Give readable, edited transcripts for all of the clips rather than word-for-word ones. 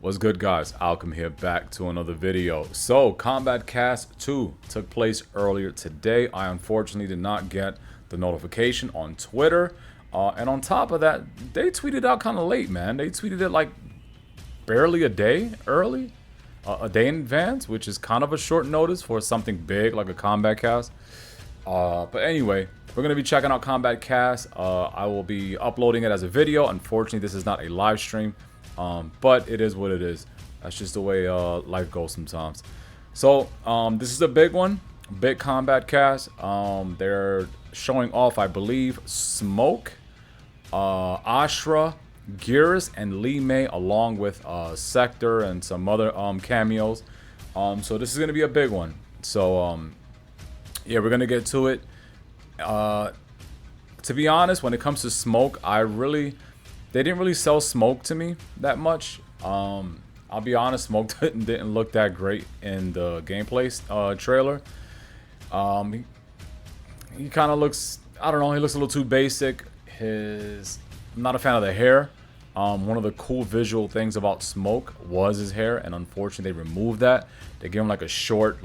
What's good, guys? Alchem here, back to another video. So, Kombat Cast 2 took place earlier today. I unfortunately did not get the notification on Twitter. And on top of that, they tweeted out kind of late, man. They tweeted it like barely a day early. A day in advance, which is kind of a short notice for something big like a Kombat Cast. But anyway, we're going to be checking out Kombat Cast. I will be uploading it as a video. Unfortunately, this is not a live stream. But it is what it is. That's just the way life goes sometimes. So this is a big one, big Kombat Cast. They're showing off, I believe, Smoke, Ashrah, Geras, and Li Mei, along with Sector and some other cameos. So this is gonna be a big one. So yeah, we're gonna get to it. To be honest, when it comes to Smoke, they didn't really sell Smoke to me that much. I'll be honest, Smoke didn't look that great in the gameplay trailer. He kind of looks, I don't know, he looks a little too basic. I'm not a fan of the hair. One of the cool visual things about Smoke was his hair, and unfortunately they removed that. They gave him like a short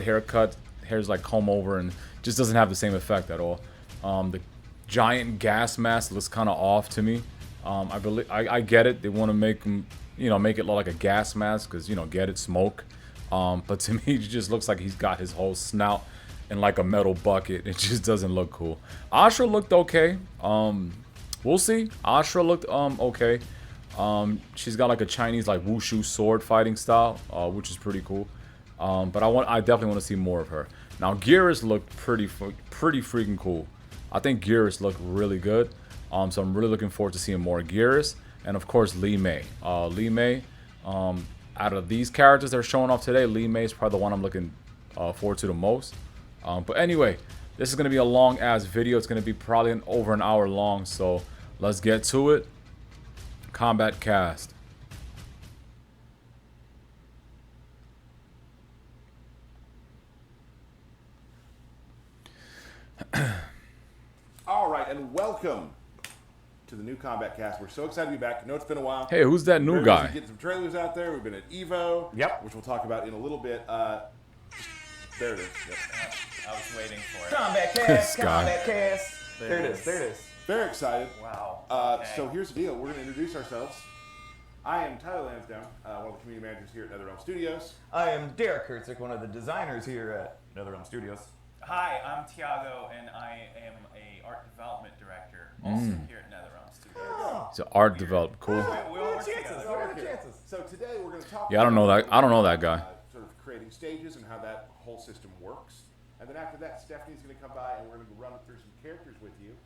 haircut. Hair's like comb over, and just doesn't have the same effect at all. The giant gas mask looks kind of off to me. I get it. They want to make him, make it look like a gas mask because, get it, Smoke. But to me, it just looks like he's got his whole snout in like a metal bucket. It just doesn't look cool. Ashrah looked okay. We'll see. Ashrah looked okay. She's got like a Chinese like wushu sword fighting style, which is pretty cool. But I definitely want to see more of her. Now Geras looked pretty freaking cool. I think Geras looked really good. So I'm really looking forward to seeing more Geras, and of course Li Mei. Li Mei, out of these characters that are showing off today, Li Mei is probably the one I'm looking forward to the most. But anyway, this is gonna be a long ass video. It's gonna be probably over an hour long. So let's get to it. Kombat Cast. All right, and welcome to the new Kombat Cast. We're so excited to be back. I know it's been a while. Hey, who's that new guy? Getting some trailers out there. We've been at Evo, which we'll talk about in a little bit. There it is. Yep. I was waiting for it. Kombat Cast, Kombat Cast. There it is. Very excited. Wow. Okay. So here's the deal. We're going to introduce ourselves. I am Tyler Lansdowne, one of the community managers here at NetherRealm Studios. I am Derek Kurtzik, one of the designers here at NetherRealm Studios. Hi, I'm Tiago, and I am a art development director, also here at NetherRealm Studios. It's an art development. Cool. We all work together. What are the chances? So today we're going to talk Yeah, I don't know that guy. Sort of creating stages and how that whole system works. And then after that, Stephanie's going to come by and we're going to run through some characters with you.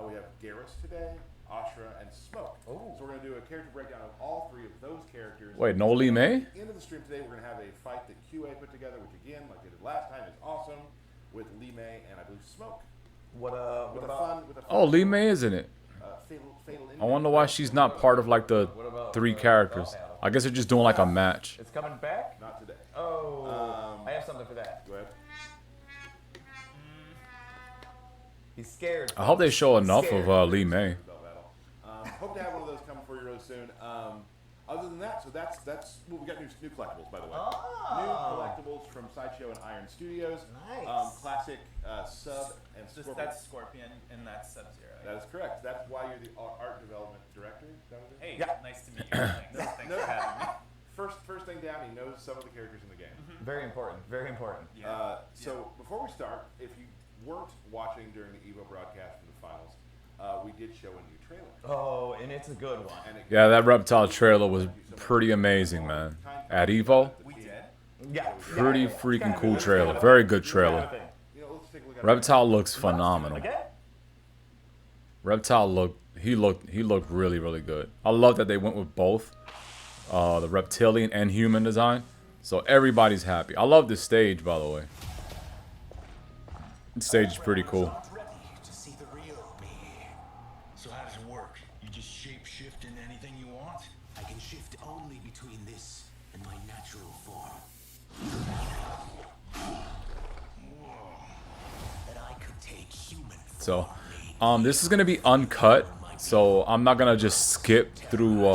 We have Geras today, Ashrah, and Smoke. So we're going to do a character breakdown of all three of those characters. Wait, no Li Mei? At the end of the stream today, we're going to have a fight that QA put together, which again, like they did last time, is awesome, with Li Mei and I believe Smoke. With a fun, Oh, Li Mei is in it. Fatal I wonder why she's not part of like the three characters. I guess they're just doing like a match. It's coming back? Not today. Oh, I have something for that. Go ahead. He's scared. I hope they show enough of Li Mei. Hope to have one of those coming for you really soon. Other than that, so that's well, we got new collectibles, by the way. New collectibles from Sideshow and Iron Studios. Nice. Classic Sub and Scorpion. That's Scorpion, and that's Sub-Zero. That is correct. That's why you're the art development director. Is that what it is? Hey, nice to meet you. Thanks for having me. First thing down, he knows some of the characters in the game. Very important. Very important. Yeah. So before we start, if you weren't watching during the Evo broadcast from the finals, we did show a new trailer. Oh, and it's a good one. Yeah, that reptile trailer was pretty amazing, man. At Evo, We did. Yeah. pretty freaking cool trailer. Very good trailer. Let's take a look at Reptile looks phenomenal. Again? Reptile looked really, really good. I love that they went with both the reptilian and human design. So everybody's happy. I love this stage, by the way. This stage is pretty cool. Ready to see the real me. So how does it work? You just shape shift into anything you want? I can shift only between this and my natural form. That I could take human So, form. this is gonna be uncut. So I'm not gonna just skip through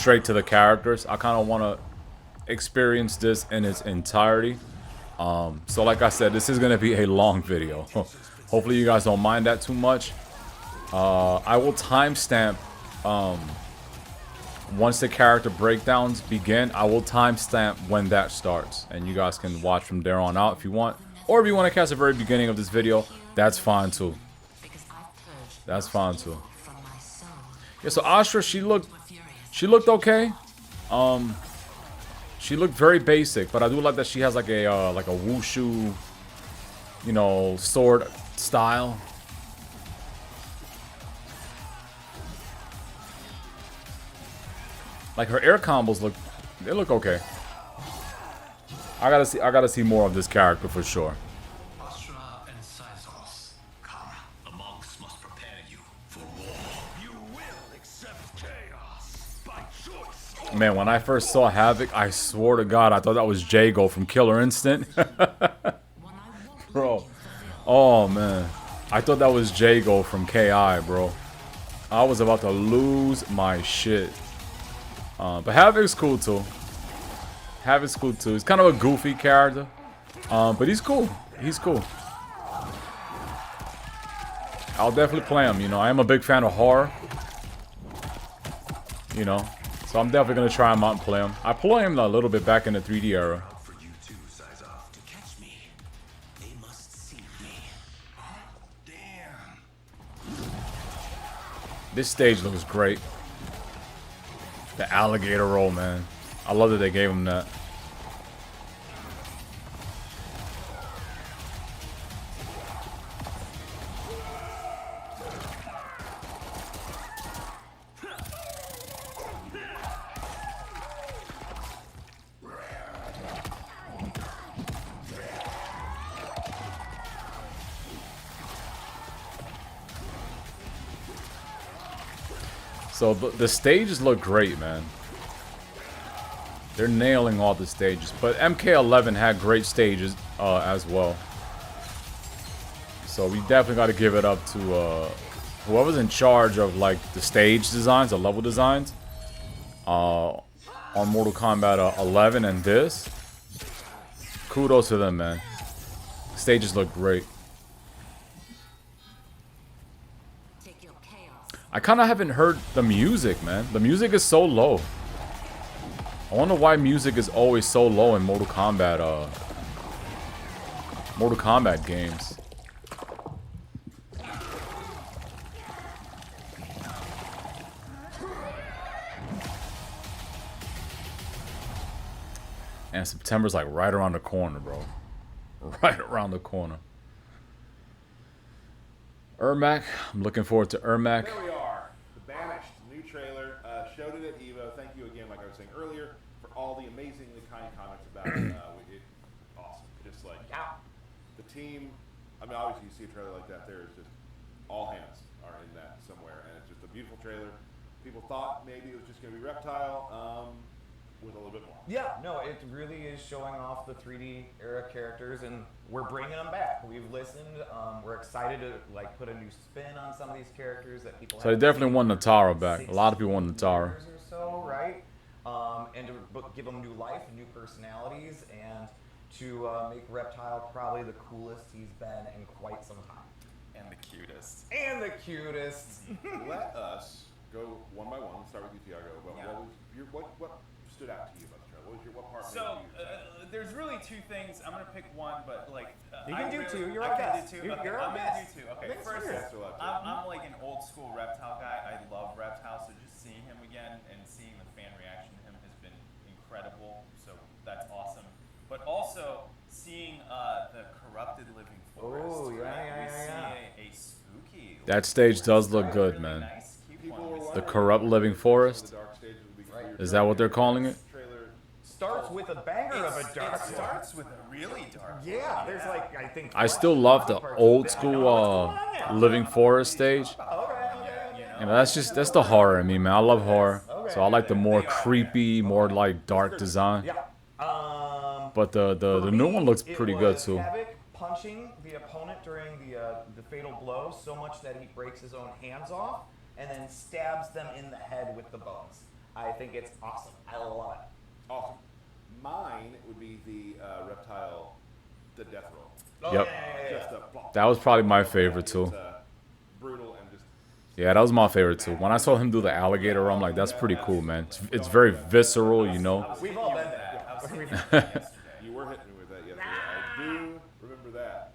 straight to the characters. I kind of want to experience this in its entirety. So like I said, this is going to be a long video. Hopefully you guys don't mind that too much. I will timestamp once the character breakdowns begin. I will timestamp when that starts, and you guys can watch from there on out if you want. Or if you want to catch the very beginning of this video, that's fine too. That's fine too. Yeah, so Ashrah, she looked okay. She looked very basic, but I do like that she has like a wushu, you know, sword style. Like her air combos look okay. I gotta see more of this character for sure. Ashrah and Sizos. Kara, the monks must prepare you for war. You will accept chaos by choice. Man, when I first saw Havoc, I swore to God I thought that was Jago from Killer Instinct. Bro. Oh man. I thought that was Jago from KI, bro. I was about to lose my shit. But Havoc's cool too. Havoc's cool too. He's kind of a goofy character. But he's cool. He's cool. I'll definitely play him, you know. I am a big fan of horror. You know. So I'm definitely going to try him out and play him. I play him a little bit back in the 3D era. For you too, Sizos. To catch me, they must see me. Damn. This stage looks great. The alligator roll, man. I love that they gave him that. So the stages look great, man. They're nailing all the stages. But MK11 had great stages as well. So we definitely got to give it up to whoever's in charge of like the stage designs, the level designs on Mortal Kombat 11 and this. Kudos to them, man. Stages look great. I kind of haven't heard the music, man. The music is so low. I wonder why music is always so low in Mortal Kombat games. And September's like right around the corner, bro. Right around the corner. Ermac. I'm looking forward to Ermac. There we are. The Banished, new trailer. Showed it at EVO. Thank you again, like I was saying earlier, for all the amazingly kind comments about it. Awesome. Just like the team. I mean, obviously you see a trailer like that, there is just all hands are in that somewhere, and it's just a beautiful trailer. People thought maybe it was just going to be Reptile with a little bit more. Yeah, no, it really is showing off the 3D era characters, and we're bringing them back. We've listened. We're excited to like put a new spin on some of these characters that people. So they definitely want Natara back. A lot of people want Natara. Or so, right? And to give them new life, new personalities, and to make Reptile probably the coolest he's been in quite some time. And the cutest. And the cutest. Let us go one by one. Let's start with you, Tiago. What stood out to you about the trailer? What part? So there's really two things. I'm gonna pick one, but like you can do two. You're I our can guest. do two. You're Okay, our I'm gonna do guest. two. Okay, Thanks first, for that. I'm like an old school Reptile guy. I love Reptile, so just seeing him again and seeing the fan reaction to him has been incredible. So that's awesome. But also seeing the corrupted living forest. Oh, yeah, right? yeah, We yeah, see a spooky. That stage does look good, really man. nice, cute People one. were We see The wondering corrupt living forest. The dark stages will be Right. Is that what they're calling it? Trailer. Starts with a banger of a dark It one. starts with a really dark one. Yeah, there's like I think. I still love the old school living forest stage. Okay. You know, that's the horror in me, man. I love horror, so I like the more creepy, more like dark design. Yeah. But the new one looks pretty good too. Havoc punching the opponent during the fatal blow so much that he breaks his own hands off and then stabs them in the head with the bones. I think it's awesome. I love it. Awesome. Mine would be the reptile, the death roll. Yep. Just a plop. That was probably my favorite too. It's, brutal and just. Yeah, that was my favorite too. When I saw him do the alligator, I'm like, that's pretty cool, man. It's very visceral, you know. We've all been there. I was thinking of that yesterday. You were hitting me with that yesterday. I do remember that.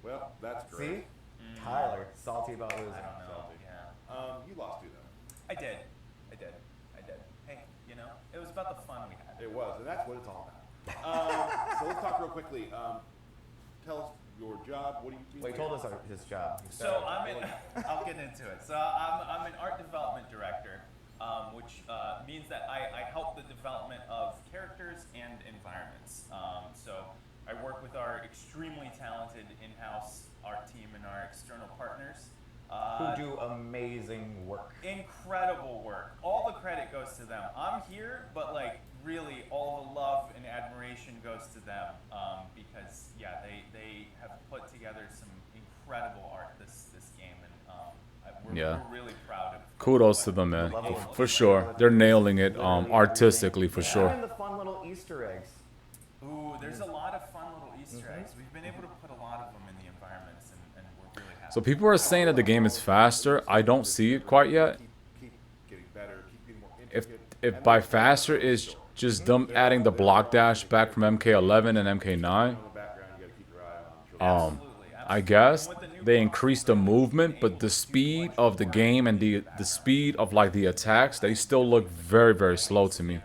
Well, that's See? great. Tyler, salty about losing. I don't know. Yeah. You lost too, though. I did. Hey, you know, it was about the fun we had. It was, and that's what it's all about. So let's talk real quickly. Tell us your job. What do you do? Well, he told us his job. He So started- I'll get into it. So I'm an art development director, which means that I help the development of characters and environments. So I work with our extremely talented in-house art team and our external partners. who do amazing work. Incredible work. All the credit goes to them. I'm here, but like really all the love and admiration goes to them because yeah, they have put together some incredible art this game, and we're really proud of. Kudos to them, man. For sure. They're nailing it artistically, for sure. And the fun little Easter eggs. Ooh, there's a lot of fun little Easter eggs. We've been able to put a lot of them in the environments, and we're really happy. So people are saying that the game is faster. I don't see it quite yet. Keep getting better. Keep getting more If intricate. by faster is just them adding the block dash back from MK11 and MK9, On the background, you got to keep your eye on. Absolutely. I guess they increased the movement, but the speed of the game and the speed of like the attacks, they still look very, very slow to me.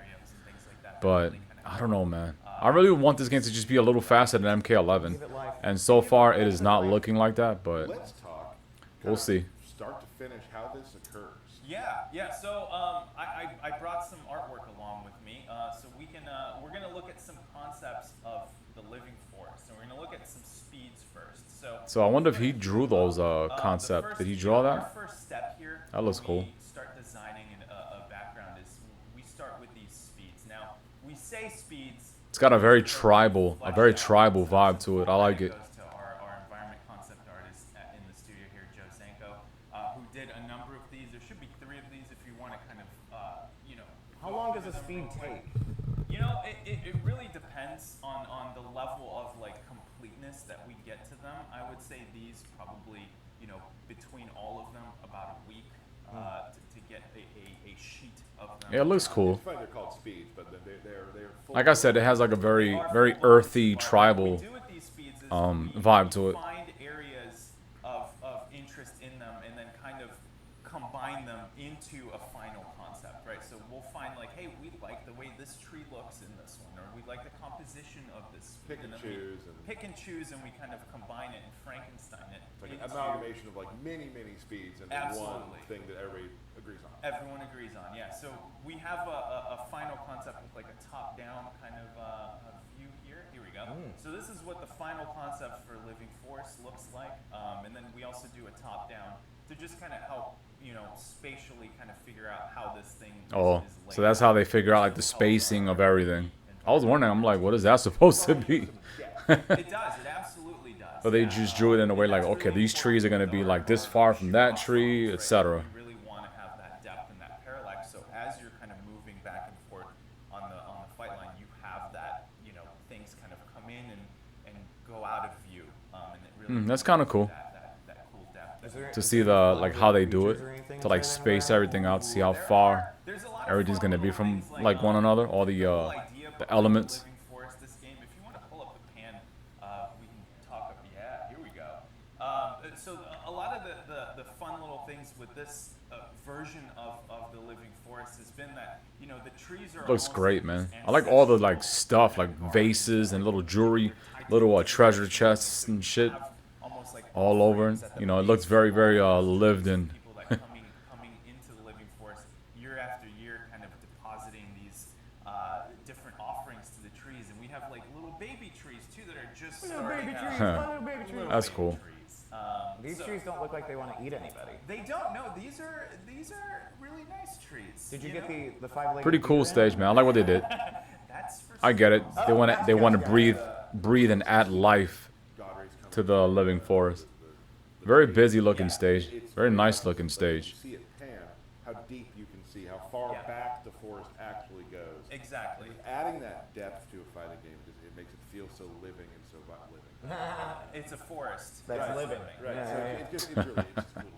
But I don't know, man. I really want this game to just be a little faster than MK11, and so far it is not looking like that. But Let's talk. we'll see. Start to finish, how this occurs. Yeah. So I brought some artwork along with me, so we're gonna look at some concepts of the living forest, and we're gonna look at some speeds first. So I wonder if he drew those concepts. Did he draw Our that? first step here. That looks when cool. We start designing a background is we start with these speeds. Now we say speeds. It's got a very tribal vibe to it. I like it. Goes to our environment concept artist in the studio here, Joe Zanko, who did a number of these. There should be 3 of these if you want to kind of, How long does a speed take? You know, it really depends on the level of like completeness that we get to them. I would say these probably, between all of them, about a week to get a sheet of them. Yeah, it looks cool. It's funny they're called speeds, but they're full. Like I said, it has like a very, very earthy, tribal What we do with these speeds is vibe to it. Find areas of interest in them and then kind of combine them into a final concept, right? So we'll find like, hey, we like the way this tree looks in this one, or we like the composition of this. Pick and then we choose pick and choose, and we kind of combine it and Frankenstein it. It's like an into- amalgamation of like many speeds and one Absolutely. thing that everybody agrees on. Everyone agrees on, yeah. So we have a final concept with like a top-down kind of a view here. Here we go. So this is what the final concept for Living Forest looks like, and then we also do a top-down to just kind of help, spatially kind of figure out how this thing. Oh, is so that's how they figure out like the spacing of everything. I was wondering, I'm like, what is that supposed to be? It does. It absolutely does. But they yeah. just drew it in a way like, okay, these trees are gonna be like this far from that tree, etc. We really want to have that depth and that parallax. So as you're kind of moving back and forth on the fight line, you have that, things kind of come in and go out of view, and it really That's kind of cool that cool depth. Is there- to is see there the like how they do it, features or anything to like inside that space environment? everything out, to see how far There's a lot of everything's fun gonna be little from things like one another, all the whole idea behind elements. Living Forest, this game. If you want to pull up the pan, we can talk. Yeah, here we go. So a lot of the fun little things with this version of the Living Forest has been that the trees are. Looks almost great, like man. these I like all the ancestral like stuff, like vases and little jewelry, little treasure chests and shit almost like all over. offerings at the You know, it base looks very, very lived in. people that coming into the Living Forest year after year, kind of depositing these different offerings to the trees, and we have like little baby trees too that are just starting baby out. trees, my little baby trees. That's Baby cool. trees. These So- trees don't look like they want to eat anybody. They don't. No, these are really nice trees. Did you get know? the 5-legged Pretty cool deer stage, man. I like what they did. That's for I get it. They want to breathe and add life God rays come to the living forest. Very busy looking stage. It's Very nice fast, looking but if stage. You see it pan, how deep you can see, how far Yeah. back the forest actually goes. Exactly. Adding that depth to a fighting game, it makes it feel so living and so living. It's a forest. That's Right, living. Right. Yeah, So yeah, yeah. it's just cool to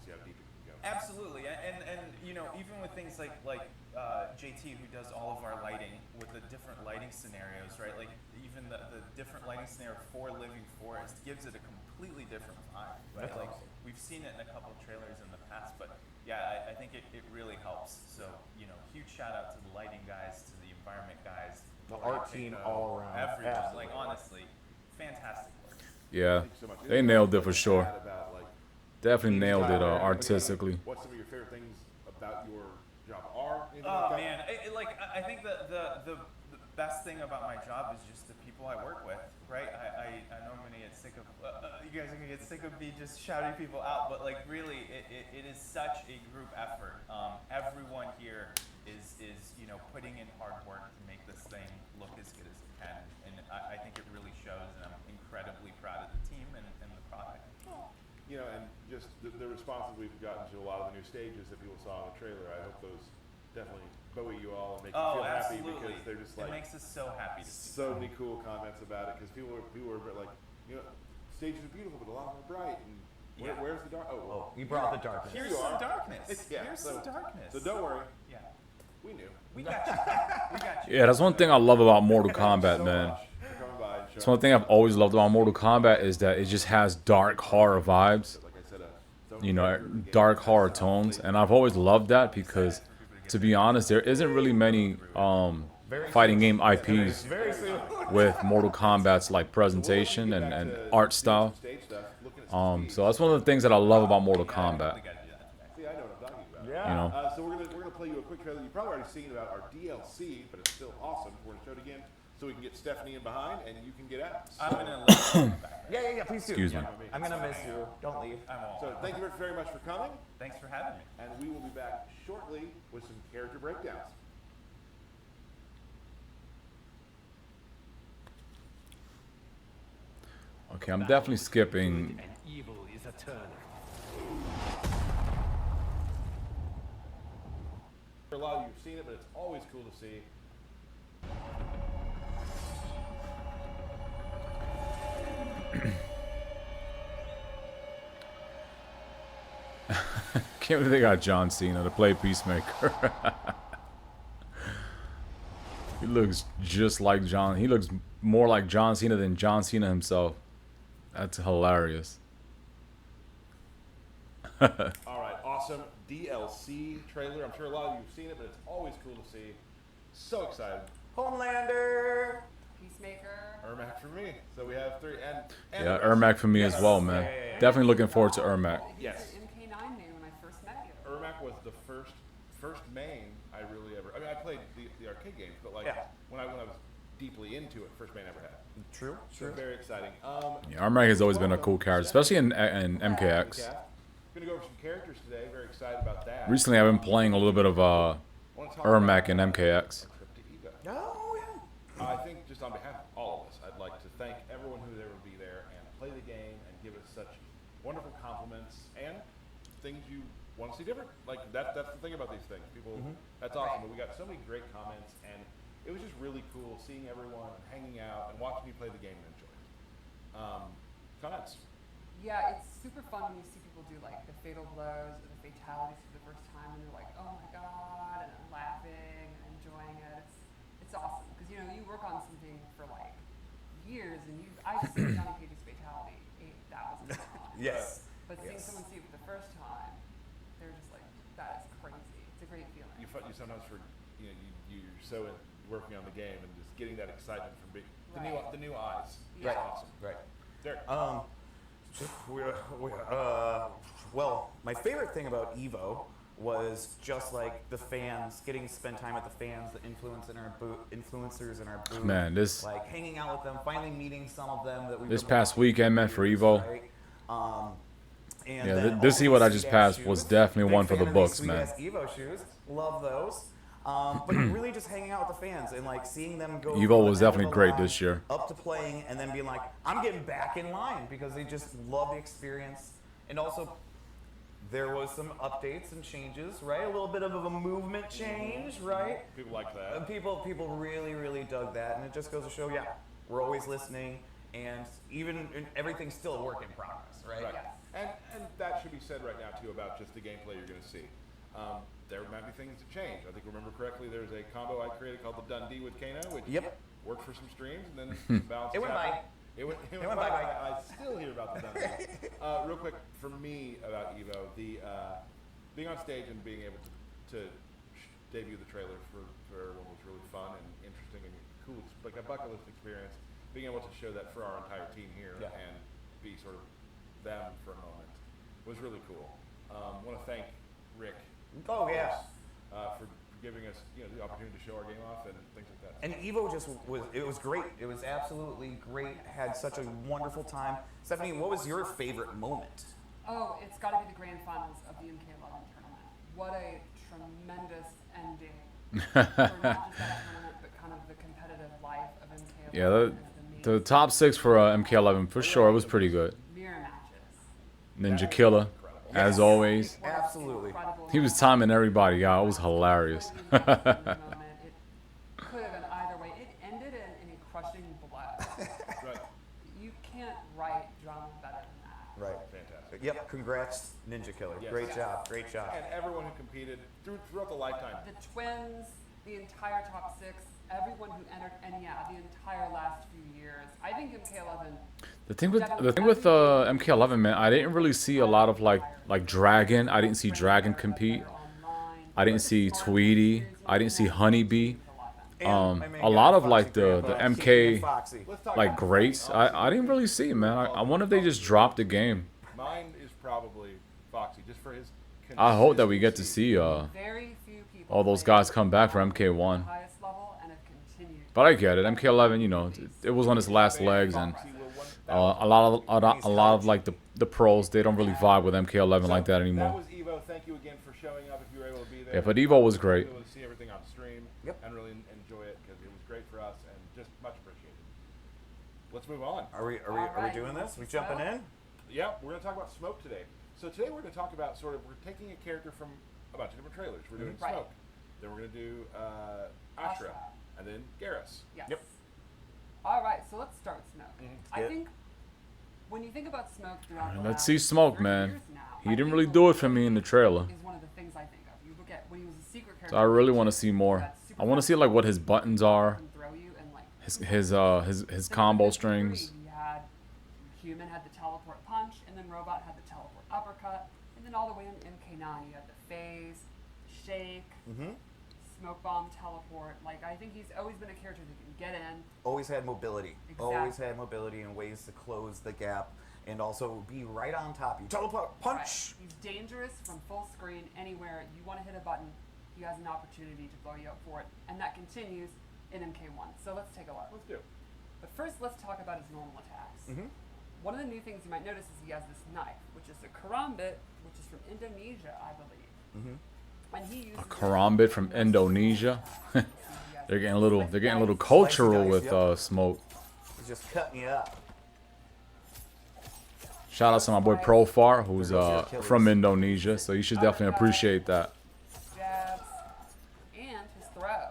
see how deep it can go. Absolutely, and you know, even with things like JT, who does all of our lighting with the different lighting scenarios, right? Like even the different lighting scenario for Living Forest gives it a completely different vibe, right? That's Like awesome. we've seen it in a couple trailers in the past, but yeah, I think it really helps. So you know, huge shout out to the lighting guys, to the environment guys, The art team all around. everyone. Absolutely. Like honestly, fantastic work. Yeah, Thank you so much. they Anything nailed else it for you'd like to sure. add about, like, Definitely team nailed it style? artistically. What's some of your favorite things about your job are? Anything Oh like that? man, I think the best thing about my job is just the people I work with, right? I know I'm gonna get sick of you guys are gonna get sick of me just shouting people out, but like really, it is such a group effort. Everyone here is you know putting in hard work to make this thing look as good as it can, and I think it really shows, and I'm incredibly proud of the team and the product. You know, and just the responses we've gotten to a lot of the new stages that people saw in the trailer, I hope those definitely buoy you all and make you Oh, feel happy absolutely! because they're just It like makes us so happy to see. so many cool comments about it because people were like, you know, stages are beautiful, but a lot of them are bright. And Yeah. where's the dark? Oh, you brought the darkness. Here's you some are. darkness. Yeah, Here's some darkness. So don't worry, Yeah, we knew. we got you. We got you. Yeah, that's one thing I love about Mortal Thank you Kombat, so man. much for coming by and It's showing one thing I've always loved about Mortal Kombat is that it just has dark horror vibes. Like I said, You know, dark horror tones, and I've always loved that because, to be honest, there isn't really many fighting game IPs Very soon. with Mortal Kombat's like presentation and art style. So that's one of the things that I love about Mortal Kombat. We gotta do that next. See, I know what I'm talking about. Yeah. You know, So we're gonna play you a quick trailer. You've probably already seen about our DLC, but it's still awesome. We're gonna show it again so we can get Stephanie in behind and you can get out. I'm gonna let you back. Yeah, please do. Excuse me. I'm gonna miss you. Don't leave. I won't. So thank you very much for coming, Thanks for having me. and we will be back shortly with some character breakdowns. okay, I'm definitely skipping. And evil is eternal. For a lot of you, you've seen it, but it's always cool to see. Can't believe they got John Cena to play Peacemaker. He looks just like John. He looks more like John Cena than John Cena himself. That's hilarious. All right, awesome DLC trailer. I'm sure a lot of you have seen it, but it's always cool to see. So excited. Homelander. Peacemaker. Ermac for me. So we have three, and Yeah, the rest. Ermac for me as well, man. Yeah. Definitely looking forward to Ermac. Yes. He was an MK9 main when I first met you. Ermac was the first main I really ever. I mean, I played the arcade games, but like Yeah. when I was deeply into it, first main I ever had. True. So very exciting. Yeah, Ermac has always been a cool character, especially in MKX. Gonna go over some characters today. Very excited about that. Recently, I've been playing a little bit of Wanna talk Ermac in about MKX. Trip to Ego. Oh yeah. I think just on behalf of all of us, I'd like to thank everyone who was able to be there and play the game and give us such wonderful compliments and things you want to see different. Like that's the thing about these things. People, that's awesome. But we got so many great comments, and it was just really cool seeing everyone and hanging out and watching you play the game and enjoy it. Comments? Yeah, it's super fun when you see people do like the fatal blows or the fatalities for the first time, and they're like, "Oh my god!" and I'm laughing and enjoying it. It's awesome because you know you work on something for like years, and I just see Johnny Cage's fatality 8,000 times. Yes. But seeing someone see it for the first time, they're just like, "That is crazy." It's a great feeling. You sometimes you're so working on the game and just getting that excitement from the new eyes. Yeah. It's awesome. Right. Derek. Well, my favorite thing about Evo was just like the fans, getting to spend time with the fans, the influencers in our booth. Man, this like hanging out with them, finally meeting some of them that we. this past weekend, man, for Evo. Right? And Yeah, then this all Evo that these just sweet-ass passed shoes. was definitely Big one for fan the of these books, man. sweet-ass Evo shoes, love those. But really just hanging out with the fans and like seeing them go. Evo from was the end of definitely the great line this year. Up to playing and then being like, I'm getting back in line because they just love the experience and also there was some updates and changes, right? A little bit of a movement change, right? People like that. And people really dug that, and it just goes to show, yeah, we're always listening, and everything's still a work in progress, right? Right. And that should be said right now too about just the gameplay you're going to see. There might be things that change. I think remember correctly, there's a combo I created called the Dundee with Kano, which worked for some streams and then bounced It went out. by. It went by. I still hear about the Dundee. Real quick for me about Evo, the being on stage and being able to debut the trailer for everyone was really fun and interesting and cool, like a bucket list experience. Being able to show that for our entire team here and be sort of them for a moment was really cool. Want to thank Rick. Oh yeah. For giving us the opportunity to show our game off and things like that. And Evo was great. It was absolutely great. Had such a wonderful time. Stephanie, what was your favorite moment? Oh, it's got to be the grand finals of the MK1 tournament. What a tremendous ending for not just that tournament, but kind of the competitive life of MK11. Yeah, the top 6 for MK11 for sure. It was pretty good. Mirror matches. Ninja Killer, as always. Absolutely. He was timing everybody out. It was hilarious. It could have been either way. It ended in a crushing blow. Right. You can't write drama better than that. Right. Fantastic. Yep. Congrats, Ninja Killer. Yes. Great job. Great job. And everyone who competed throughout the lifetime. The twins, the entire top 6, everyone who entered NEA the entire last few years. I think MK11. The thing with MK11, man, I didn't really see a lot of like Dragon. I didn't see Dragon compete. I didn't see Tweety. I didn't see Honeybee. A lot of like the MK like greats. I didn't really see, man. I wonder if they just dropped the game. Mine is probably Foxy, just for his. I hope that we get to see Very few people all those guys come back for MK1. highest level and have continued. But I get it. MK11, it was on its last legs, and a lot of like the pros, they don't really vibe with MK11 like that anymore. That was Evo. Thank you again for showing up. If you were able to be there. Yeah, but Evo was great. Able to see everything on stream. Yep. And really enjoy it because it was great for us and just much appreciated. Let's move on. Are we doing this? We jumping in? Yeah, we're going to talk about Smoke today. So today we're going to talk about we're taking a character from a bunch of different trailers. We're doing Right. Smoke. Then we're going to do Ashrah. And then Geras. Yes. Yep. All right, so let's start with Smoke. I Yeah. think when you think about Smoke throughout the Let's last see Smoke, 30 man. years now, He I didn't think really the do it look for me in the trailer. is one of the things I think of. You look at when he was a secret character. So I really want to see more. I want to see like what his buttons are, Can throw you and like his combo strings. He had human had the teleport punch, and then robot had the teleport uppercut, and then all the way in MK9 you had the phase, shake, smoke bomb, teleport. Like I think he's always been a character that can get in. Always had mobility. Exactly. Always had mobility and ways to close the gap and also be right on top of you. Teleport punch. Right. He's dangerous from full screen anywhere. You want to hit a button, he has an opportunity to blow you up for it, and that continues in MK1. So let's take a look. Let's do. But first, let's talk about his normal attacks. One of the new things you might notice is he has this knife, which is a karambit, which is from Indonesia, I believe. And he uses Karambit from Indonesia. They're getting a little cultural with Smoke. He's just cutting you up. Shout out to my boy Profar, who's from Indonesia, so you should definitely appreciate that. jabs and his throw.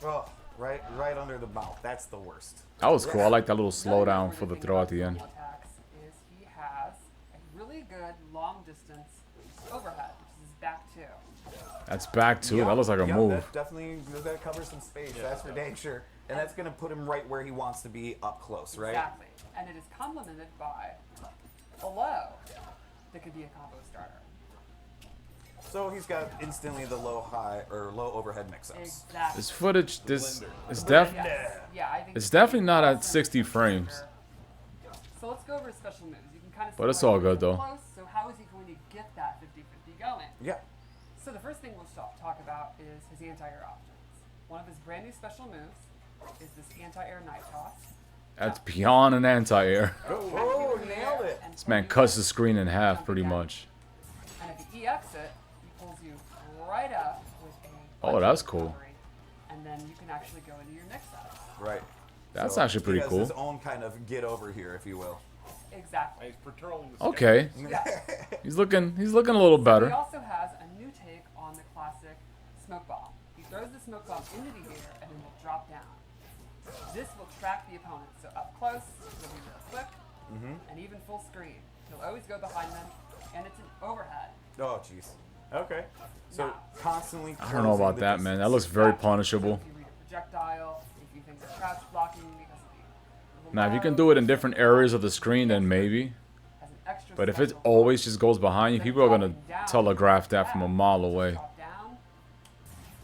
Oh, right under the mouth. That's the worst. That was cool. I like that little Another slowdown noteworthy for the thing throw about at the end. normal attacks is he has a really good long distance overhead, which is his back two. That's back too. That looks like a Yep, move. That definitely that covers some space. That's for dang sure. And that's going to put him right where he wants to be up close, right? Exactly. And it is complemented by a low that could be a combo starter. So he's got instantly the low overhead mix-ups. Exactly. This footage, it's Yes. Yeah, I think it's definitely not at 60 frames. So let's go over his special moves. You can kind of see But it's why all he's good, so though. Close, so how is he going to get that 50-50 going? Yeah. So the first thing we'll talk about is his anti-air options. One of his brand new special moves is this anti-air knife toss. That's beyond an anti-air. Oh, nailed it. And This man cuts the screen in half pretty much. And if he EX it, he pulls you right up with a Oh, bunch that's of cool. recovery, and then you can actually go into your mix-up. Right. That's So actually pretty he has cool. his own kind of get over here, if you will. Exactly. And he's patrolling the Okay. Yeah. He's looking a little He better. also has a new take on the classic smoke bomb. He throws the smoke bomb into the air and then will drop down. This will track the opponent. So up close, he'll be real quick, and even full screen. He'll always go behind them, and it's an overhead. Oh, jeez. Okay. So Now- constantly. I don't know about that, man. That looks very punishable. If you read a projectile, if you think they're crouch blocking because of the Now, if you can do it in different areas of the screen, then maybe. has an extra But if it special always just goes behind you, Then people are gonna dropping down, telegraph that from a mile away. drop down,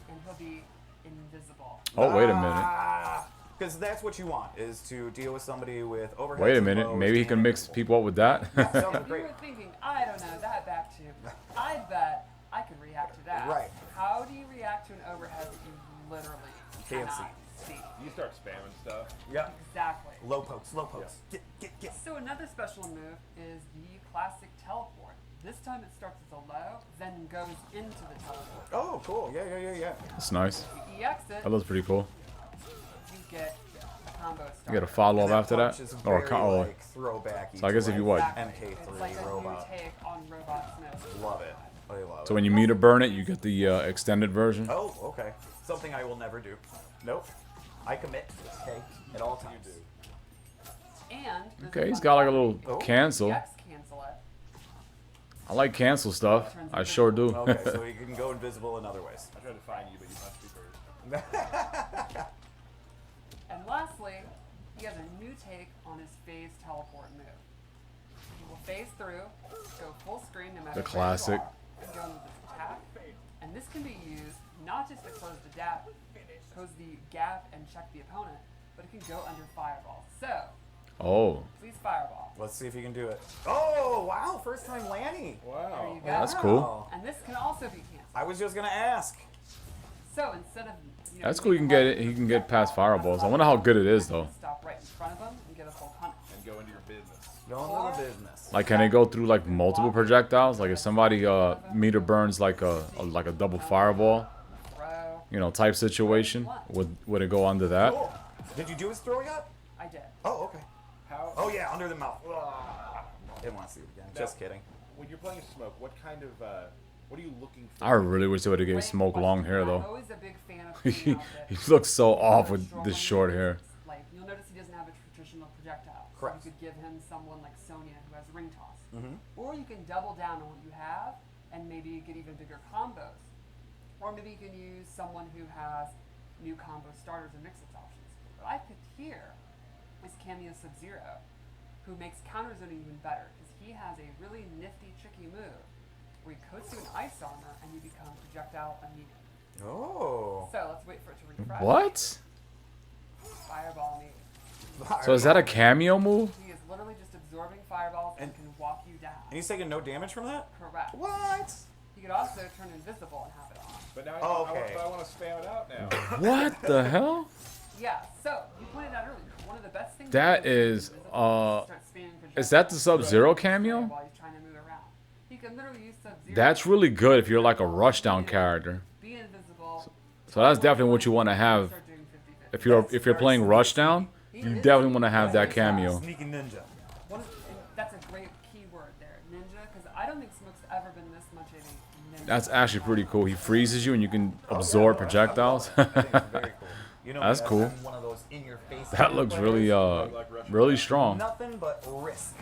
and he'll be invisible. Oh, wait a minute. Because that's what you want, is to deal with somebody with overhead. Wait a minute. Maybe he can mix people up with that. Sounds If you great. were thinking, I don't know, that back too, I bet I could react to that. Right. How do you react to an overhead that you literally Can't cannot see? You start spamming stuff. Yeah. Exactly. Low pokes, low pokes. Get. So another special move is the classic teleport. This time it starts as a low, then goes into the teleport. Oh, cool. Yeah. That's nice. If you EX it, That looks pretty cool. you get a combo You starter. get a follow up after that? Punch is Or very, oh, like, throwback. So I guess if you what? Exactly. MK3 It's like a robot. new take on robot smoke. Love it. I love so it. when you meter burn it, you get the extended version. Oh, okay. Something I will never do. Nope. I commit. Okay. At all times. And there's Okay, he's fun got like a part. little Oh. cancel. EX cancel it. I like cancel stuff. I sure do. Okay, so you can go invisible in other ways. I tried to find you, but you must be first. And lastly, he has a new take on his phase teleport move. He will phase through, go full screen no matter The where classic. you are, and go into this attack. And this can be used not just to close the gap and check the opponent, but it can go under fireball. So, Oh, please fireball. Let's see if you can do it. Oh, wow. First time Lanny. There Wow. you go. that's cool. Wow. And this can also be canceled. I was just going to ask. So instead of That's cool. You can get it. He can get past fireballs. I wonder how good it is though. Stop right in front of him and get a full punish. And go into your business. Go into the business. Like, can it go through like multiple projectiles? Like, if somebody meter burns like a double fireball, Throw. you know, type situation, would it go under that? Cool. Did you do his throw yet? I did. Oh, okay. How? Oh, yeah, under the mouth. Didn't want to see it again. Just kidding. When you're playing smoke, what kind of what are you looking for? I really wish they would have gave Great Smoke long question. hair I'm though. always a big fan of he pointing out he that looks so off with strong this on short him. hair. Like you'll notice he doesn't have a traditional projectile. So Correct. you could give him someone like Sonya who has ring toss, Mm-hmm. or you can double down on what you have and maybe get even bigger combos, or maybe you can use someone who has new combo starters and mix-ups options. What I picked here is Cameo Sub-Zero, who makes counter zoning even better because he has a really nifty, tricky move where he coats you in ice armor and you become projectile immune. Oh. So let's wait for it to refresh. What? Fireball me. So is that a cameo move? He is literally just absorbing fireballs and can walk you down. And he's taking no damage from that? Correct. What? He could also turn invisible and have it on. But now Oh, I, okay. I want to spam it out now. What the hell? Yeah, so you pointed out earlier, one of the best things That to do is, invisible start spamming Is that the projectiles Sub-Zero cameo? while he's trying to move around. He can literally use Sub-Zero. That's really good if you're like a rushdown character. Be invisible. So that's definitely what you want to have. Start doing 50-50. If you're playing rushdown, you definitely want to have that cameo. Sneaky ninja. And that's a great keyword there, ninja, because I don't think Smoke's ever been this much of a ninja. That's actually pretty cool. He freezes you and you can absorb projectiles. I think it's very cool. You know, That's me, cool. I'm one of those in-your-face That looks really really strong. Nothing but risk.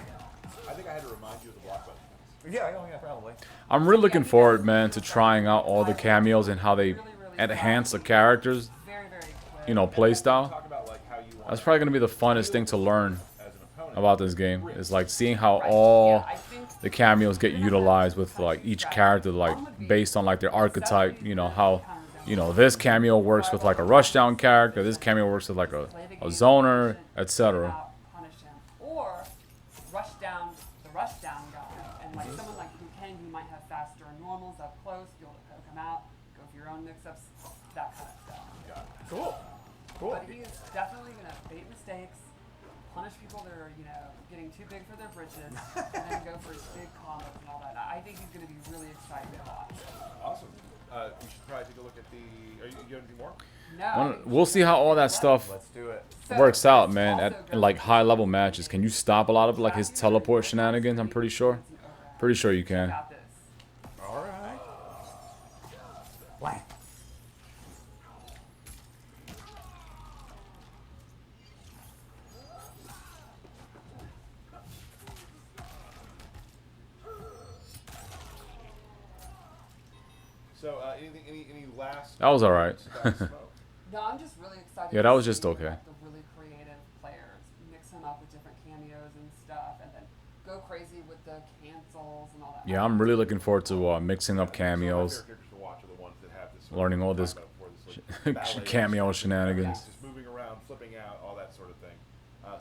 I think I had to remind you of the block button. Yeah, probably. I'm really looking forward, man, to trying out all the cameos and how they enhance the characters, Very, very quick. you know, playstyle. Talk about like how you want That's probably gonna be the funnest thing to learn as an opponent. about this game. Is like seeing how Right. all Yeah, I think the cameos get utilized with like each character, like based on like their archetype. You know how, you know, this cameo works with like a rushdown character. This cameo works with like a zoner, etc. punish him. Or rush down the rushdown guy. And like someone like King who might have faster normals up close, be able to poke him out, go for your own mix-ups, that kind of stuff. Cool. Cool. But he is definitely going to bait mistakes, punish people that are, you know, getting too big for their britches, and then go for his big combos and all that. I think he's going to be really exciting to watch. Awesome. we should probably take a look at the. Are you got anything more? No. We'll see how all that stuff Let's do it. So, works out, it's man. also At very like high level creative. matches, can you stop a lot of like his teleport shenanigans? I'm pretty sure. Pretty sure you can. Got this. All right. Whack. So any last? That was all right. about Smoke? No, I'm just really excited. Yeah, that to was just see, okay. Like, the really creative players mix them up with different cameos and stuff, and then go crazy with the cancels and all that. Yeah, I'm really looking forward to mixing up So my cameos, favorite characters to watch are the ones that have this. learning all this talked about before, this, like, ballet cameo just shenanigans. moving around, flipping out, all that sort of thing.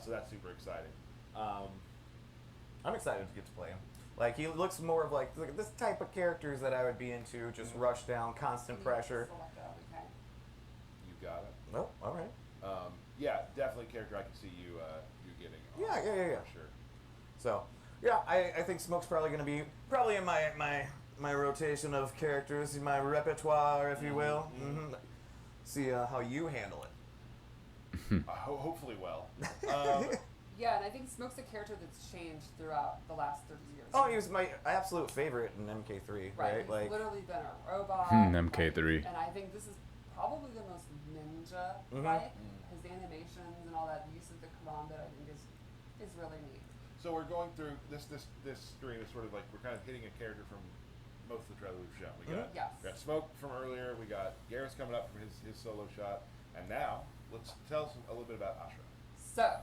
So that's super exciting. I'm excited to get to play him. Like, he looks more of like this type of characters that I would be into, just rush down, constant pressure. Select that, okay. You got it. Oh, all right. Yeah, definitely a character I can see you getting. Yeah, yeah. For sure. So, yeah, I think Smoke's probably going to be in my rotation of characters, my repertoire, if you will. Mm-hmm. See how you handle it. Hopefully well. Yeah, and I think Smoke's a character that's changed throughout the last 30 years. Oh, he was my absolute favorite in MK3, right? He's Like, literally been a robot. MK3. And I think this is probably the most ninja, Mhm. right? His animations and all that use of the Kombat, I think, is really neat. So we're going through this stream is sort of like we're kind of hitting a character from most of the trailers we've shown. We got Yes. we got Smoke from earlier. We got Geras coming up from his solo shot, and now let's tell us a little bit about Ashrah. So,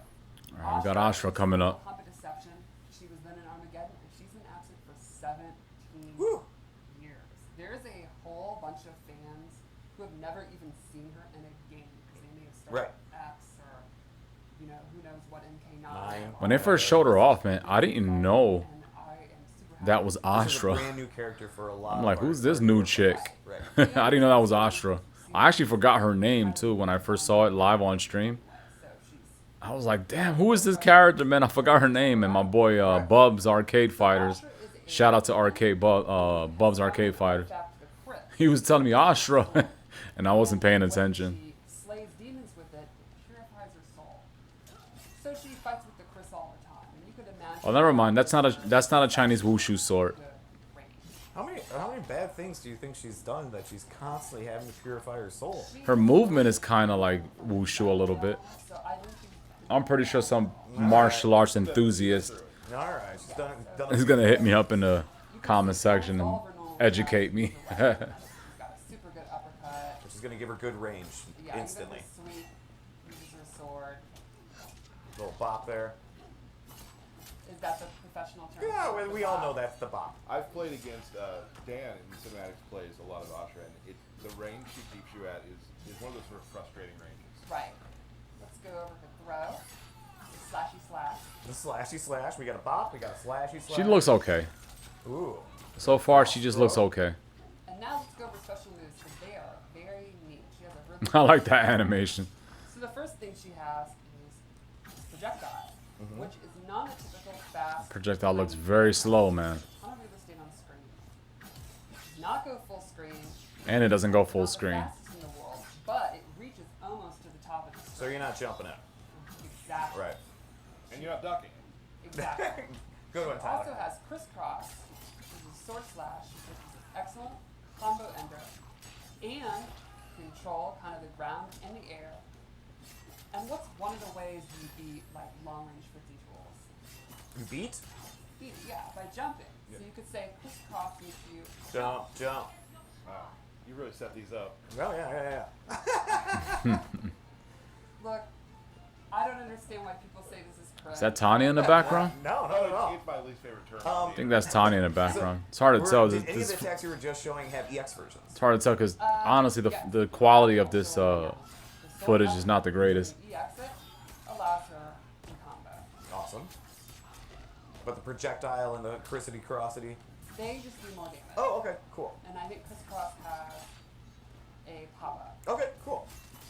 All right, we got Ashrah coming up. Hump of Deception. She was then in Armageddon, and she's been absent for 17 Woo. years. There's a whole bunch of fans who have never even seen her in a game because they may have started Right. X or, who knows what MK9. Nine. When they first showed her off, man, I didn't know And I am super that was happy. this is a Ashrah. brand new character for a lot. I'm of like, our- who's this our new fans. chick? Right. I didn't know that was Ashrah. I actually forgot her name too when I first saw it live on stream. So she's I was like, damn, who is this character, man? I forgot her name. And my boy Bubs Arcade Fighters. Shout out to Bubs Arcade Fighters. back to the crypt. He was telling me Ashrah, and I wasn't paying attention. She slays demons with it, purifies her soul. So she fights with the Chris all the time. And you could imagine. Oh, never mind. That's not a Chinese wushu sword. the range. How many bad things do you think she's done that she's constantly having to purify her soul? Her movement is kind of like wushu a little bit. So I think she's I'm pretty sure some martial arts enthusiast All right, she's done is gonna hit me up in the comment section and educate me. She's got a super good uppercut. She's gonna give her good range Yeah, instantly. Even the sweep uses her sword. Little bop there. Is that the professional term? Yeah, for we the all bop? know that's the bop. I've played against Dan in cinematics plays a lot of Ashrah, and the range she keeps you at is one of those sort of frustrating ranges. Right. Let's go over to throw. Slashy slash. The slashy slash. We got a bop. We got a slashy slash. She looks okay. Ooh. So far, she just looks okay. And now let's go over special moves because they are very neat. She has a really I like that animation. So the first thing she has is projectile, Mm-hmm. which is not a typical fast. Projectile looks very slow, man. Ton of real estate on screen. Does not go full screen. And it doesn't go full Not the screen. fastest in the world, but it reaches almost to the top of the screen. So you're not jumping out. Exactly. Right. And you're not ducking. Exactly. Good one, It also Tyler. has crisscross, which is a sword slash, which is an excellent combo ender, and control kind of the ground and the air. And what's one of the ways you beat like long range 50 tools? You beat? Yeah, by jumping. So you could say crisscross makes you Jump, jump. Wow, you really set these up. Oh yeah. Look, I don't understand why people say this is correct. Is that Tanya in the background? No, not at all. It's my least favorite term. I think that's Tanya in the background. It's hard to tell. Did any of This, the attacks you were just showing have EX versions? it's hard to tell because honestly, the quality of this footage is not the greatest. E-exit allows her in combo. Awesome. But the projectile and the crissity-crossity. They just do more damage. Oh, okay, cool. And I think crisscross has a pop-up. Okay, cool.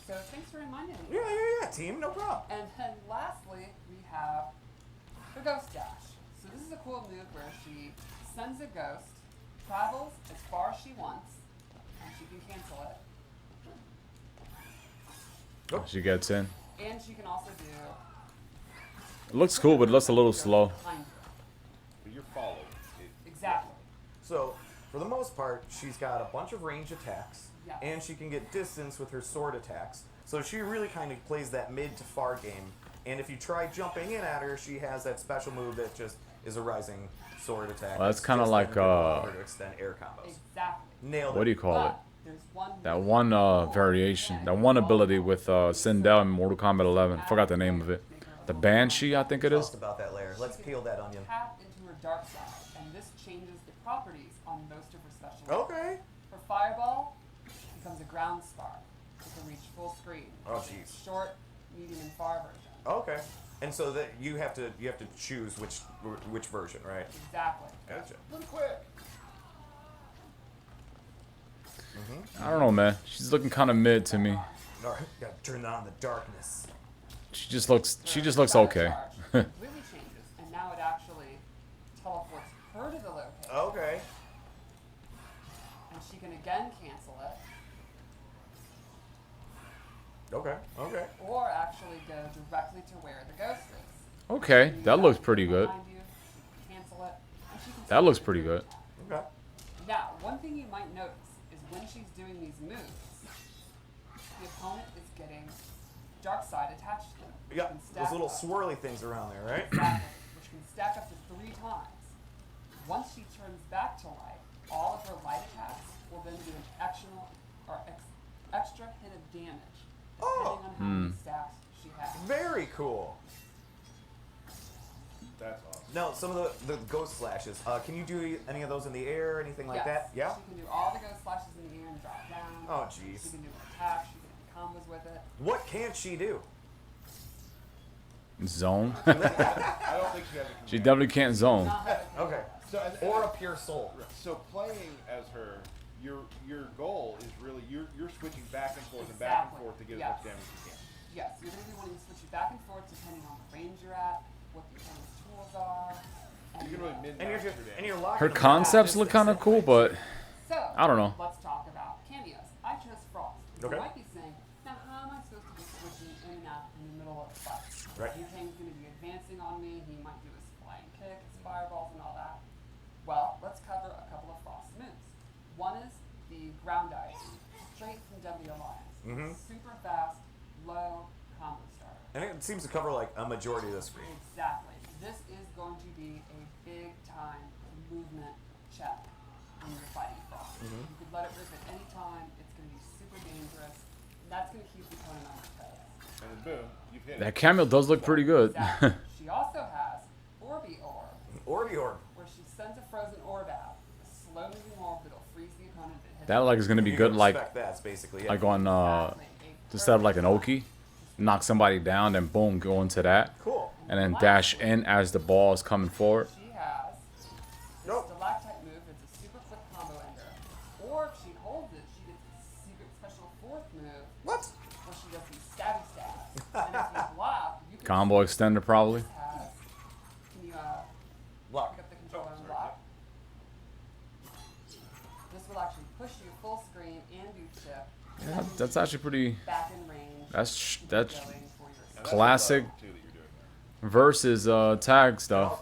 So thanks for reminding me. Yeah, team, no problem. And then lastly, we have the ghost dash. So this is a cool move where she sends a ghost, travels as far as she wants, and she can cancel it. She gets in. And she can also do. It looks cool, but it looks a little slow. Behind you. But you're followed. Exactly. So, for the most part, she's got a bunch of range attacks, Yes. and she can get distance with her sword attacks. So she really kind of plays that mid to far game. And if you try jumping in at her, she has that special move that just is a rising sword attack. Well, that's It's kinda just like, that good allow her to extend air combos. Exactly. Nailed it. What do you call it? But there's one. That really one cool variation, that thing. one ability with Sindel in Mortal Kombat 11. Forgot the name of it. The Banshee, I think it Tell is. us about that layer. Let's peel that onion. Tap into her dark side, and this changes the properties on most of her special moves. Okay. Her fireball becomes a ground spark. It can reach full screen. Oh, It's jeez. Short, medium, and far version. Okay. And so that you have to choose which version, right? Exactly. Gotcha. A little quick. I don't know, man. She's looking kind of mid to me. All right, gotta turn on the darkness. She just looks Her okay. charge completely changes, and now it actually teleports her to the location, Okay. and she can again cancel it, Okay. Okay. or actually go directly to where the ghost is. Okay, And that you looks have pretty good. behind you, she can cancel it, and she can That still looks do pretty it good. every time. Okay. Now, one thing you might notice is when she's doing these moves, the opponent is getting dark side attached to them. which Yeah, can stack those little up. swirly things around there, right? Exactly, which can stack up to 3 times. Once she turns back to light, all of her light attacks will then do an extra hit of damage, depending on how many stacks she has. Very cool. That's awesome. Now, some of the ghost slashes. Can you do any of those in the air, anything like Yes, that? Yeah. She can do all the ghost flashes in the air and drop down. Oh, jeez. She can do an attack. She can do combos with it. What can't she do? Zone. I don't think she has a She command. definitely can't zone. Not have it Okay. So, Or a pure soul. So playing as her, your goal is really you're switching back and forth and back and Exactly. forth to get Yes. as much damage as you can. Yes, you're going to be wanting to switch it back and forth depending on the range you're at, what the opponent's tools are. You can really min And you're max just your damage. and you're locking Her them concepts down. look kind of cool, but So, I don't know. let's talk about cameos. I chose Frost. Okay. You might be saying, now how am I supposed to be switching in and out in the middle of a fight? Right. Yukang's going to be advancing on me. He might do his flying kick, his fireballs, and all that. Well, let's cover a couple of Frost moves. One is the ground ice, straight from Deadly Alliance. Super fast, low combo starter. And it seems to cover like a majority of the screen. Exactly. This is going to be a big time movement check when you're fighting Frost. You could let it rip at any time. It's going to be super dangerous. That's going to keep the opponent on their toes. And then boom, you've hit that it. cameo does look pretty good. Exactly. She also has Orby Orb, Orby Orb. where she sends a frozen orb out, a slow moving orb that'll freeze the opponent that hits That like is gonna be You good, can like expect that's basically it. like on Exactly. A instead of like an perfect Oki, knock somebody down, then boom, go into that, Cool. and then dash in as the ball is coming forward. She has this Nope. stalactite move. It's a super quick combo ender. Or if she holds it, she gets a secret special 4th move What? where she does these stabby stabs. And if you block, you can Combo extender probably. Can you Lock. pick up the controller and block? This will actually push you full screen and do chip. Yeah, that's actually pretty. Back in range. That's and that's going for your And that's classic clever, too, that you're doing there. versus tag stuff.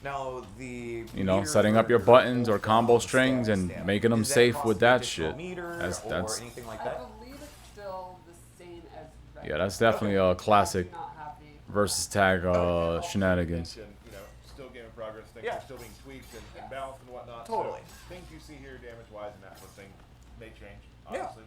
Now the You know, meters setting up are your buttons or full combo on strings and stab. making them Is safe cost with an that additional shit. meter That's or anything like I that. believe it's still the same as regular. yeah, that's definitely a classic Do not have the- versus tag Also, shenanigans. you mentioned, still game in progress. Things Yeah. are still being tweaked and balanced and whatnot. Totally. So things you see here, damage-wise, and that sort of thing, may change. Yeah. Obviously.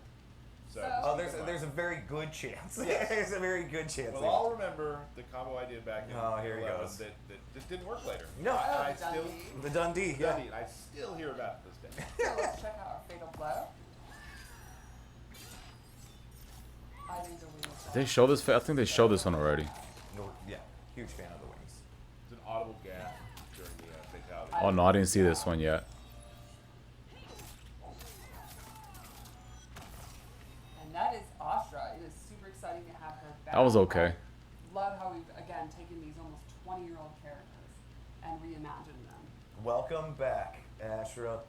So. So- There's a very good chance. Yes. There's a very good chance. Well, I'll remember the combo I did back in Oh, here he 11 goes. that just didn't work later. No. And Oh, I the still Dundee. The Dundee. Yeah. Dundee, and I still hear about it to this day. So let's check out our fatal blow. I think the wing is Did they show this? I think they showed this one already. No, yeah. Huge fan of the wings. It's an audible gasp during the fatality. Oh no, I didn't see this one yet. And that is Ashrah. It is super exciting to have her back. That was okay. Love how we've again taken these almost 20-year-old characters and reimagined them. Welcome back, Ashrah.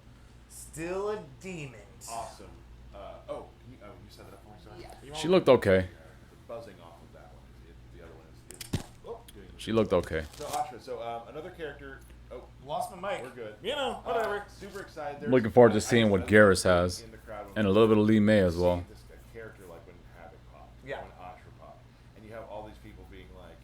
Still a demon. Awesome. You set that up for me, sorry. Yeah. She looked okay. The buzzing off of that one the other one is doing the She looked okay. So Ashrah, another character. Oh, Lost my mic. we're good. You know, whatever. Super excited. There's- Looking forward to I seeing what noticed Geras has. in the crowd when And a little bit of Lee May as see well. This character like when Havoc popped, Yeah. when Ashrah popped, and you have all these people being like,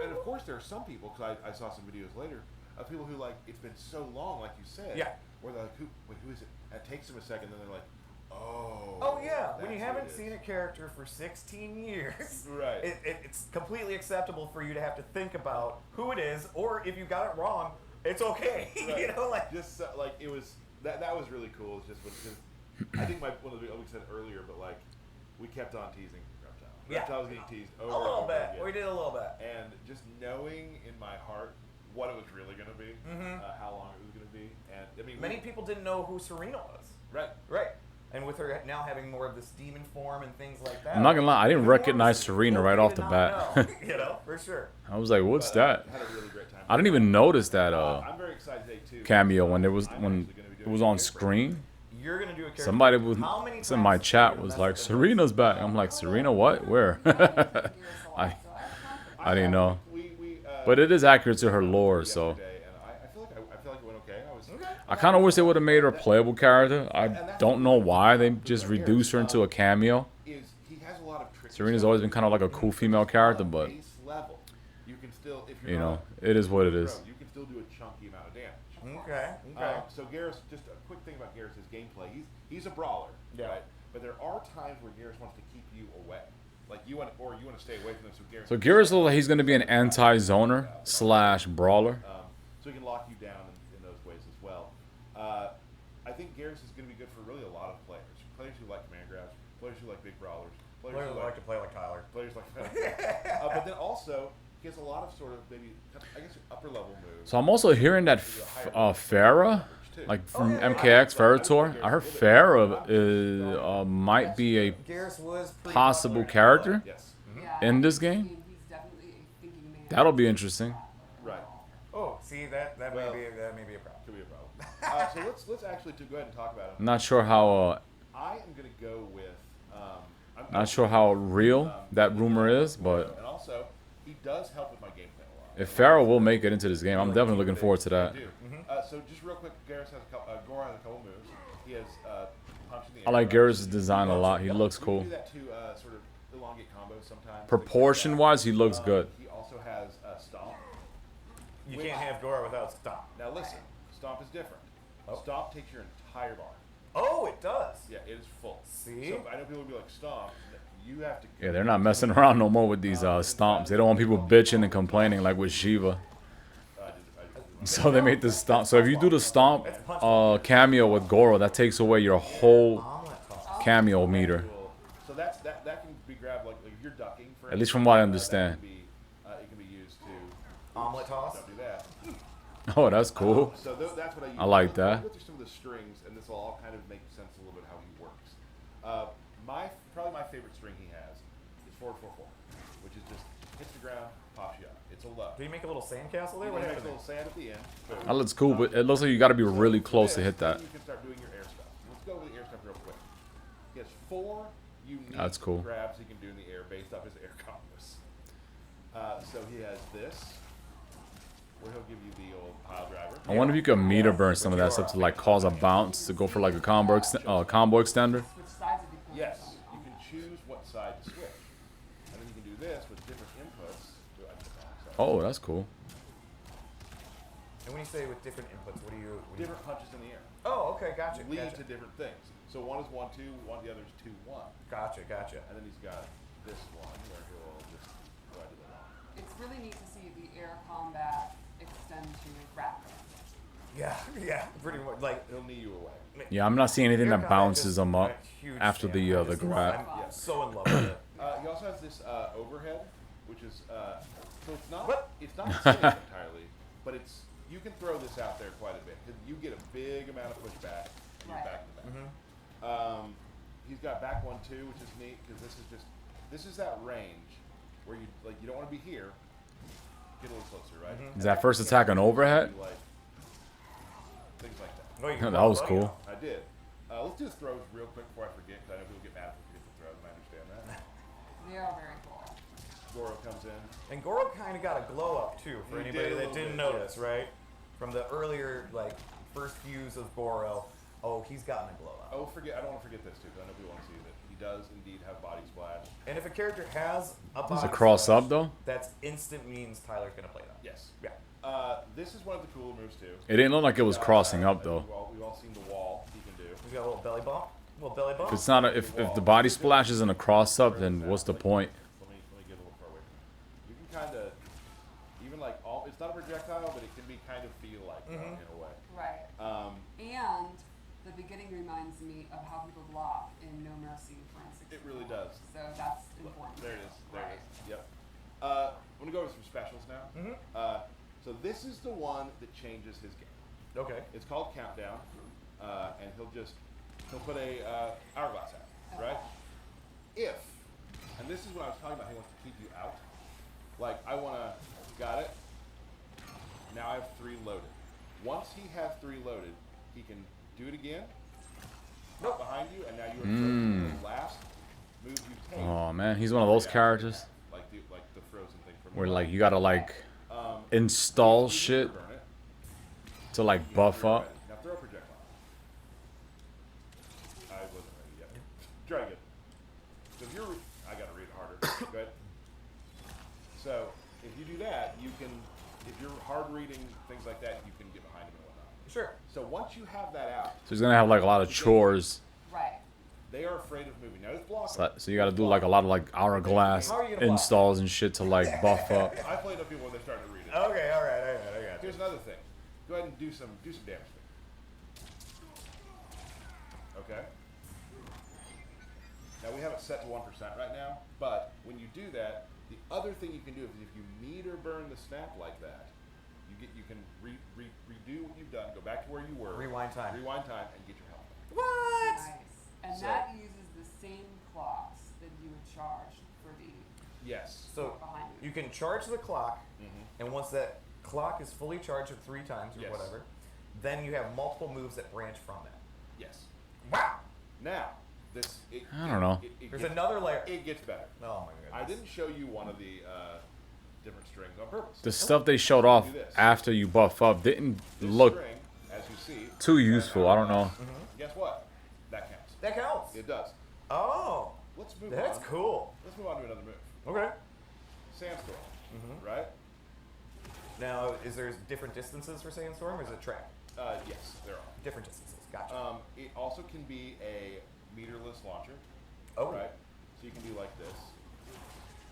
and of course there are some people because I saw some videos later of people who like it's been so long, like you said, Yeah. where they're like, who is it? And it takes them a second, then they're like, oh. Oh yeah, when you that's who haven't it is. seen a character for 16 years, Right. it's completely acceptable for you to have to think about who it is, or if you got it wrong, it's okay. Right. You know, like just like it was that was really cool. It's just because I think one of the we said earlier, but like we kept on teasing Reptile. Yeah. Reptile was getting teased over a little and over bit. again. We did a little bit. And just knowing in my heart what it was really going to be, how long it was going to be, and I mean Many people didn't know who Serena was. right. Right. And with her now having more of this demon form and things like that. I'm not gonna lie, I didn't even more recognize reason Serena right nobody off did the not bat. know, you know, for sure. I was like, what's But, that? had a really great time. I didn't even notice that I'm very excited today too. cameo when I'm it actually gonna be it doing was a on character. screen. You're gonna do a character. Somebody was How many in my times chat are you was gonna like, mess with Serena's back. I'm like, Serena, what? Where? I didn't know. But it is accurate to her lore, so Yesterday, and I feel like it went okay. I kind of wish they would have made her a playable character. I don't know why they just reduced her into a cameo. He has a lot of tricks. Serena's always been kind of like a cool female character, but base level, you can still, if you're you know, not it is what it a is. pro, you can still do a chunky amount of damage. Okay. Okay. So Geras, just a quick thing about Geras' gameplay. He's a brawler, Yeah. right? But there are times where Geras wants to keep you away, like you want to stay away from them. So Geras looks like he's going to be an anti-zoner / brawler. So he can lock you down in those ways as well. I think Geras is going to be good for really a lot of players. Players who like command grabs, players who like big brawlers, players Players who like to play like Tyler. players like but then also he has a lot of sort of maybe I guess upper level moves. So I'm also hearing that Farah, like from MKX Farah Tour, I heard Farah might be a Geras was pretty possible popular. character Yes. in this game. He's definitely a thinking man. That'll be interesting. Right. Oh, see that Well, may be a problem. Could be a problem. So let's actually go ahead and talk about I'm him. not sure how I am going to go with. not sure how real that rumor is, but And also, he does help with my gameplay a lot. if Farah will make it into this game, I'm definitely looking forward to I that. do. So just real quick, Geras has Gora has a couple moves. He has punch in the air. I like Geras' design a lot. He looks We cool. can do that to sort of elongate combos sometimes. Proportion-wise, he looks good. He also has Stomp. You can't have Gora without Stomp. Now listen, Stomp is different. Oh. Stomp takes your entire bar. Oh, it does. Yeah, it is full. See? So I know people will be like Stomp. You have to. Yeah, they're not messing around no more with these stomps. They don't want people bitching and complaining like with Shiva. So they made this stomp. So if you do the stomp cameo with Goro, that takes away your whole cameo meter. So that can be grabbed like if you're ducking. For At least from what I understand. It can be used to Omelet toss. don't do that. Oh, that's cool. So that's what I use. I like that. I'll go through some of the strings, and this will all kind of make sense a little bit how he works. Probably my favorite string he has is 444, which is just hits the ground, pops you up. It's a low. Do you make a little sandcastle there? He What makes a happened? little sand at the end. Boom. That looks cool, but it looks like you got to be really close to hit that. Then you can start doing your air stuff. Let's go over the air stuff real quick. He has 4 unique That's cool. grabs he can do in the air based off his air combos. So he has this, where he'll give you the old pile driver. I wonder if you could meter burn some of that stuff to like cause a bounce to go for like a combo extender. Switch sides if you can. Yes, you can choose what side to switch. And then you can do this with different inputs. Oh, that's cool. And when you say with different inputs, what do you? Different punches in the air. Oh, okay, gotcha. Lead Gotcha. to different things. So one is 1-2, the other is 2-1. Gotcha. Gotcha. And then he's got this one where he'll just go ahead to the line. It's really neat to see the air combat extend to rapid. Yeah, pretty much. Like, He'll knee you away. Yeah, I'm not seeing anything air that combat bounces just them up a huge after fan. the I just- grab. I'm so in love with it. He also has this overhead, which is so it's not What? it's not safe entirely, but you can throw this out there quite a bit because you get a big amount of pushback and you're Right. back to back. He's got back 1-2, which is neat because this is that range where you don't want to be here. Get a little closer, right? Is that first attack an overhead? Like, things like that. Oh, you can That was blow cool. it. I did. Let's do the throws real quick before I forget, because I know people get mad if we forget the throws, and I understand that. They are very cool. Goro comes in. And Goro kind of got a glow up too, for He anybody did a that little didn't bit, notice, yes. right? From the earlier first views of Goro, oh, he's gotten a glow up. Oh, I don't want to forget this too, because I know people want to see that he does indeed have body splash. And if a character has a Does body it cross splash, up though? that's instant means Tyler's gonna play that. Yes. Yeah. This is one of the cooler moves too. It didn't look like it was crossing up though. We've all seen the wall he can do. He's got a little belly bump. Little belly bump. If it's not if the body splash isn't a cross up, then what's the point? Let me get a little far away from you. You can kind of, even like it's not a projectile, but it can be kind of feel like in a way. Right. And the beginning reminds me of how people block in No Mercy, for instance. It really does. So that's important. There it is. There Right. it is. Yep. I'm gonna go over some specials now. So this is the one that changes his game. Okay. It's called Countdown, and he'll put a hourglass out, right? If, and this is what I was talking about, he wants to keep you out. Like got it. Now I have 3 loaded. Once he has 3 loaded, he can do it again. Nope. Behind you, and now you are the last move you take. Oh man, he's one of those characters Like the frozen thing from where the like you gotta install shit burn it. to like buff You're up. ready. Now throw a projectile. I wasn't ready yet. Try again. So if you're, I gotta read it harder. Go ahead. So if you do that, you can, if you're hard reading things like that, you can get behind him and whatnot. Sure. So once you have that out, So he's gonna have like a lot of chores. Right. they are afraid of moving. Now it's blocking. So you gotta do like a lot of like hourglass How are you gonna block? installs and shit to like buff up. I played up people when they started to read it. Okay. All right. I got you. Here's another thing. Go ahead and do some damage to me. Okay. Now we have it set to 1% right now, but when you do that, the other thing you can do is if you meter burn the snap like that, you can redo what you've done, go back to where you were, Rewind time. and get your health back. What? Nice. And So- that uses the same clocks that you would charge for the Yes. So behind you. you can charge the clock, and once that clock is fully charged at 3 times or Yes. whatever, then you have multiple moves that branch from that. Yes. Wow. Now, this. I don't know. There's gets, another layer. It gets better. Oh my goodness. I didn't show you one of the different strings on purpose. The stuff they showed off after you buff up didn't This look string, as you see, too useful. I don't know. guess what? That counts. That counts. It does. Oh, Let's move that's on. cool. Let's move on to another move. Okay. Sandstorm. Right? Now, is there different distances for Sandstorm, or is it track? Yes, there are. Different distances. Gotcha. It also can be a meterless launcher. Oh. Right? So you can do like this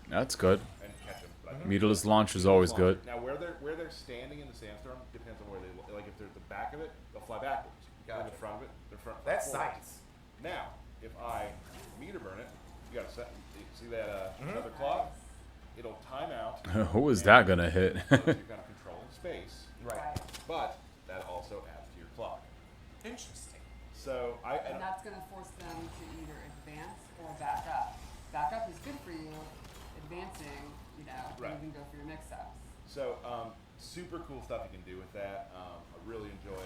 That's good. and catch them. Meterless launch is always good. Now, where they're standing in the sandstorm depends on where they like. If they're at the back of it, they'll fly backwards. If they're in Gotcha. the front of it, they're front. That's forward. science. Now, if I meter burn it, you gotta set. See that another clock? It'll time out. Who is that gonna hit? So you're kind of controlling space, Right. but that also adds to your clock. Interesting. So And that's going to force them to either advance or back up. Back up is good for you. Advancing, Right. you can go for your mix-ups. So, super cool stuff you can do with that. I really enjoy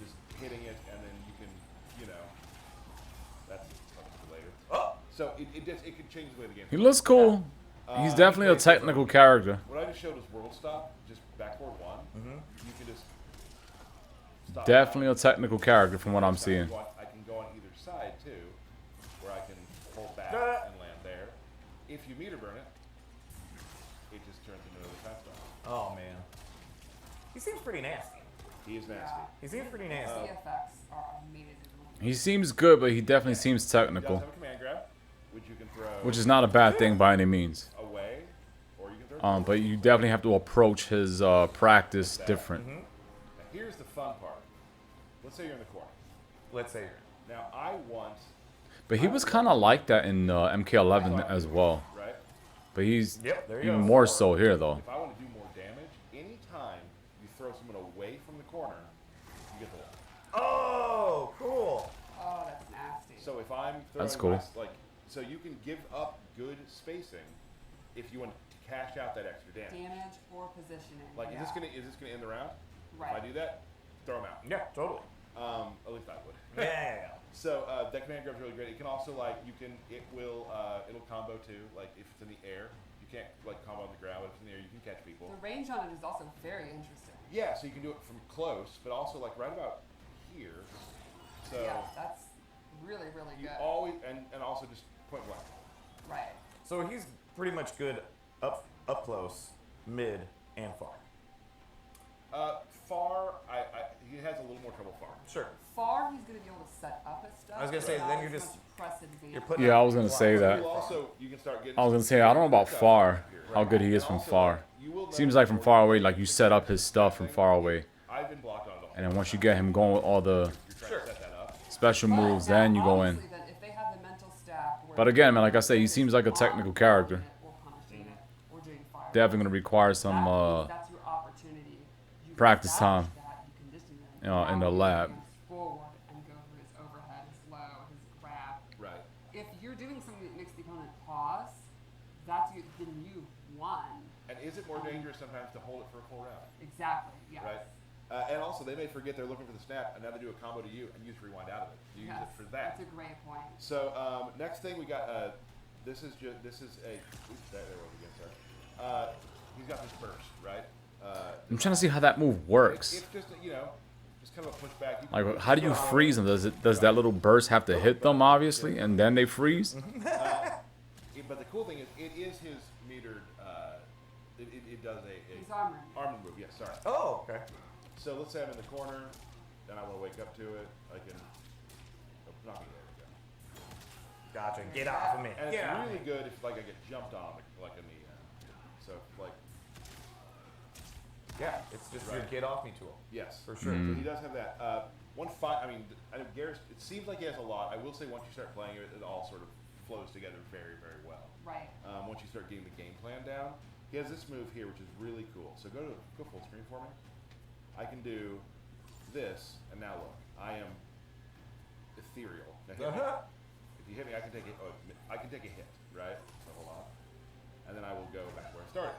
just hitting it, and then you can, that's something for later. Oh. So it can change the way the game. He looks cool. He's definitely a technical character. What I just showed was world stop, just backboard 1. You can just stop. Definitely a out. technical character from what I'm So seeing. I can go on either side too, where I can hold back Ah. and land there. If you meter burn it, it just turns into another time stop. Oh man. He seems pretty nasty. He is nasty. He seems pretty The nasty. effects are amazing. He seems good, but he definitely seems He does technical, have a command grab, which you can throw which is not a bad thing by any means. away, or you can throw. But you definitely have to approach his practice different. Now here's the fun part. Let's say you're in the corner. Let's say. Now I want, But he was kind of like that in MK11 as well. right? But he's Yep, there you even go. more so here though. If I want to do more damage, anytime you throw someone away from the corner, you get the wall. Oh, cool. Oh, that's nasty. So if I'm throwing That's cool. so you can give up good spacing if you want to cash out that extra damage. Damage or positioning. Like, is this gonna end the round? Right. If I do that, throw them out. Yeah, totally. At least I would. Yeah. So that command grab is really great. It can also it'll combo too. Like if it's in the air, you can't like combo on the ground. But if it's in the air, you can catch people. The range on it is also very interesting. Yeah, so you can do it from close, but also like right about here. So Yeah, that's really, really you good. always and also just point blank. Right. So he's pretty much good up close, mid, and far. Far, he has a little more trouble far. Sure. Far, he's going to be able to set up his stuff. I was gonna say, but then not you're as just- much press advantage. You're putting Yeah, up I was gonna blocks. say that. You can start getting. I was gonna say, I don't know about far, how good he is And from also, far. like, you will Seems notice like from more far away, like you set up his stuff from far away. I've been blocked on it all. And then once you get him going with all the You're trying to set that up. special But moves, now, then you go in. obviously, then, if they have the mental stack where But again, man, like I say, he seems like a technical character. or punishing it, or doing fire. Definitely gonna require some that's your opportunity. You practice establish time, that, you condition them. you know, in the Now he lab. moves forward and go for his overhead, his low, his grab. Right. If you're doing something that makes the opponent pause, that's you. Then you won. And is it more dangerous sometimes to hold it for a full round? Exactly. Yes. Right. And also, they may forget they're looking for the snap, and now they do a combo to you, and you just rewind out of it. You use Yes, it for that. That's a great point. So next thing we got. This is a. Oops, there was again. Sorry. He's got this burst, right? I'm trying to see how that move works. It's just just kind of a pushback. Like, how do you freeze them? Does that little burst have to hit them, obviously, and then they freeze? But the cool thing is, it is his metered. It does He's a armored. armor move. Yes, sorry. Oh, okay. So let's say I'm in the corner, then I want to wake up to it. I can. Oh, not me. There we go. Gotcha. Get off of me. And Get it's off. really good if like I get jumped on, like in the. So like. Yeah, it's just your Right. get off me tool. Yes, For sure. So he does have that. I mean, I know Geras. It seems like he has a lot. I will say once you start playing it, it all sort of flows together very, very well. Right. Once you start getting the game plan down, he has this move here, which is really cool. So go full screen for me. I can do this, and now look, I am ethereal. Now hit me. If you hit me, I can take it. Oh, I can take a hit, right? So hold on, and then I will go back where I started.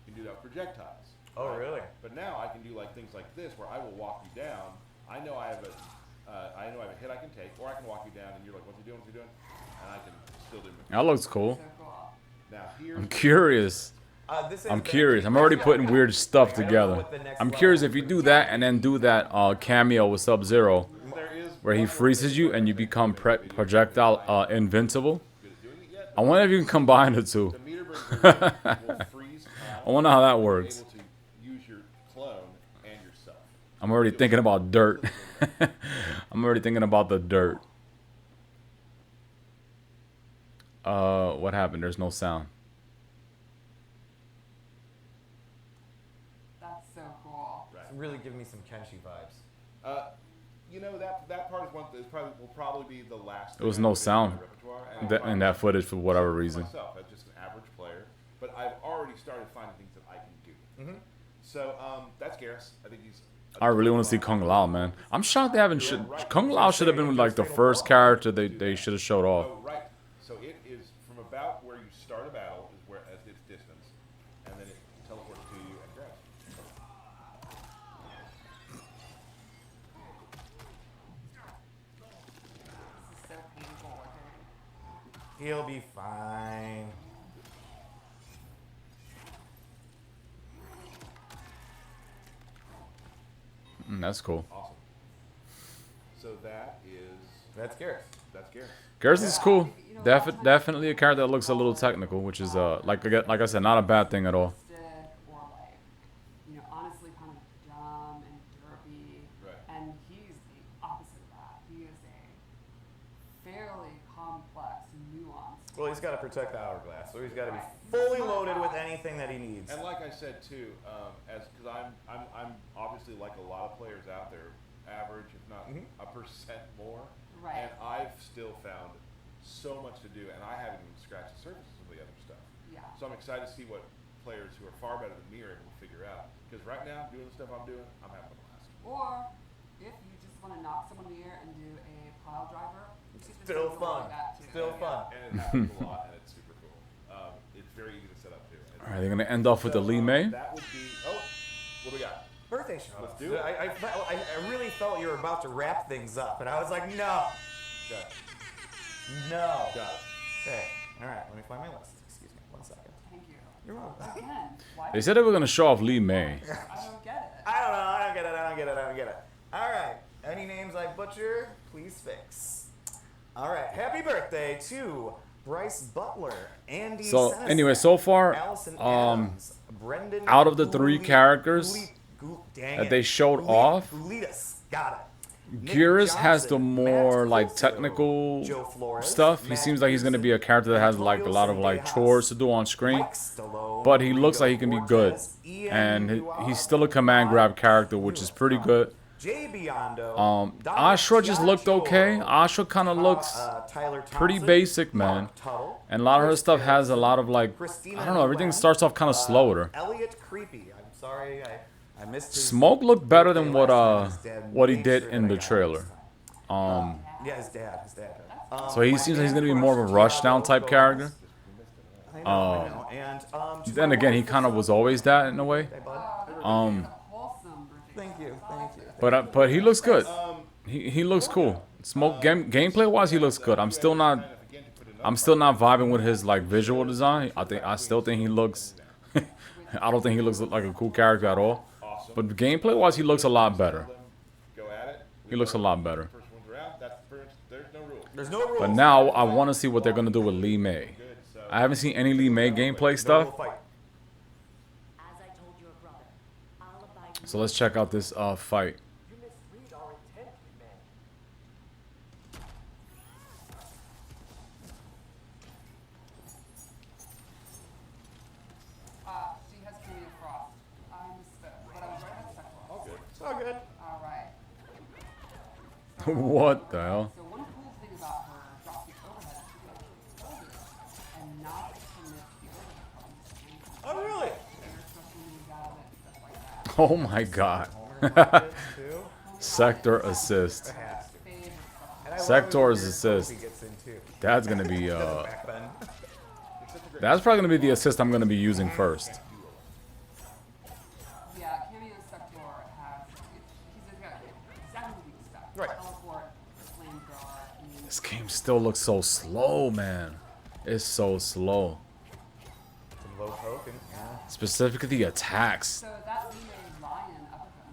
You can do that with projectiles. Oh, really? But now I can do like things like this, where I will walk you down. I know I have a hit I can take, or I can walk you down, and you're like, "What's he doing? What's he doing?" And I can still do. That looks cool. So cool. Now here. I'm curious. This is I'm the- curious. I'm already putting weird stuff I don't know together. what the next I'm level curious is, if you but do that and then do that cameo with Sub-Zero, There is where he one freezes you and you become projectile invincible. good at doing it yet. I wonder if you can combine the two. The meter breaker will freeze time. I wonder how that You're works. able to use your clone and yourself. I'm already thinking about dirt. I'm already thinking about the dirt. What happened? There's no sound. That's so cool. Right. It's really giving me some Kenshi vibes. That part is one that will probably be the last. There was thing no I put in sound my repertoire, and in that footage for whatever reason. Myself, as just an average player, but I've already started finding things that I can do. So that's Geras. I think he's. I really want to see Kung Lao, man. I'm shocked they haven't. Kung Lao should have been like the first character they should have showed off. Oh, right. So it is from about where you start a battle is where as its distance, and then it teleports to you and grabs. This is so painful looking. He'll be fine. That's cool. Awesome. So that's Geras. Geras. Geras is cool. Definitely a character that looks a little technical, which is like I said, not a bad thing at all. Or like, honestly kind of dumb and derpy. Right. And he's the opposite of that. He is a fairly complex, nuanced. Well, he's got to protect the hourglass, so he's got to be Right. fully loaded with anything that he needs. And like I said too, because I'm obviously like a lot of players out there, average if not a percent more, Right. and I've still found so much to do, and I haven't even scratched the surface of the other stuff. Yeah. So I'm excited to see what players who are far better than me are able to figure out. Because right now, doing the stuff I'm doing, I'm having a blast. Or if you just want to knock someone in the air and do a pile driver, you can just Still do fun. like that too. Still fun. And it happens a lot, and it's super cool. It's very easy to set up too. All right, they're gonna end off with the Lee May. That would be. Oh, what do we got? Earth birthday show. Let's do it. I really felt you were about to wrap things up, and I was like, no. Okay. No. Got it. Okay. All right. Let me find my list. Excuse me. 1 second. Thank you. You're welcome. Again, why? They said they were gonna show off Lee May. I don't get it. I don't know. I don't get it. All right. Any names I butcher, please fix. All right. Happy birthday to Bryce Butler, Andy. So Seneca, anyway, so far, Allison Adams, Brendan out of the 3 characters dang that it. they showed off, Gulidas. Got it. Nick Geras has the Johnson, more Matt like Coulter, technical Joe Flores, stuff. He Matt seems like he's gonna be a character that has like a lot of like chores to do on screen. Mike Stallone, But he looks like he can be good, Cortez, Ian and Duval, he's still a command grab character, which is pretty good. Jay Biondo, Ashrah just looked okay. Ashrah kind of looks Tyler pretty Thompson, basic, man. Mark Tuttle, And a lot of her Chris stuff has a Harrison, lot of like, Christina I don't know, everything Nguyen, starts off kind of slow with her. Elliot Creepy. I'm sorry, I missed his Smoke looked better than birthday last time. His dad what he made did sure in that I the got it trailer. this time. Yeah, his dad. So he seems like he's gonna be more of a rushdown type character. I know. And Then again, he kind of was always that in a way. Hey, bud. Wholesome birthday. Thank you. But he looks good. He looks cool. Smoke gameplay wise, he looks good. I'm still not vibing with his like visual design. I still think he looks. I don't think he looks like a cool character at all. But gameplay wise, he looks a lot better. Go at it. He looks a lot better. First one's around. That's pretty much, there's no rules. There's no rules. But now I want to see what they're gonna do with Lee May. I haven't seen any Lee May gameplay stuff. Fight. As I told your brother, I'll abide So let's check out this fight. You misread our intent, man. She has Julia Frost. I misspoke, but I was right at Sektor. It's all good. All right. What the hell? So one cool thing about her drop the overhead is she can hold it and not commit the overhead problems. Oh, really? Especially when you got it and stuff like that. Oh my god. Too. Sector assist. Favorite stuff. And I love Sector's it when assist. Kofi gets in too. That's gonna be Back bend. that's probably gonna be the assist I'm gonna be using first. Yeah, Cameo Sector has. He's got exactly what you expect. Right. Teleport, flamethrower, and This game still looks so slow, man. It's so slow. Some low poke and yeah. Specifically the attacks. so that Lime Lion uppercut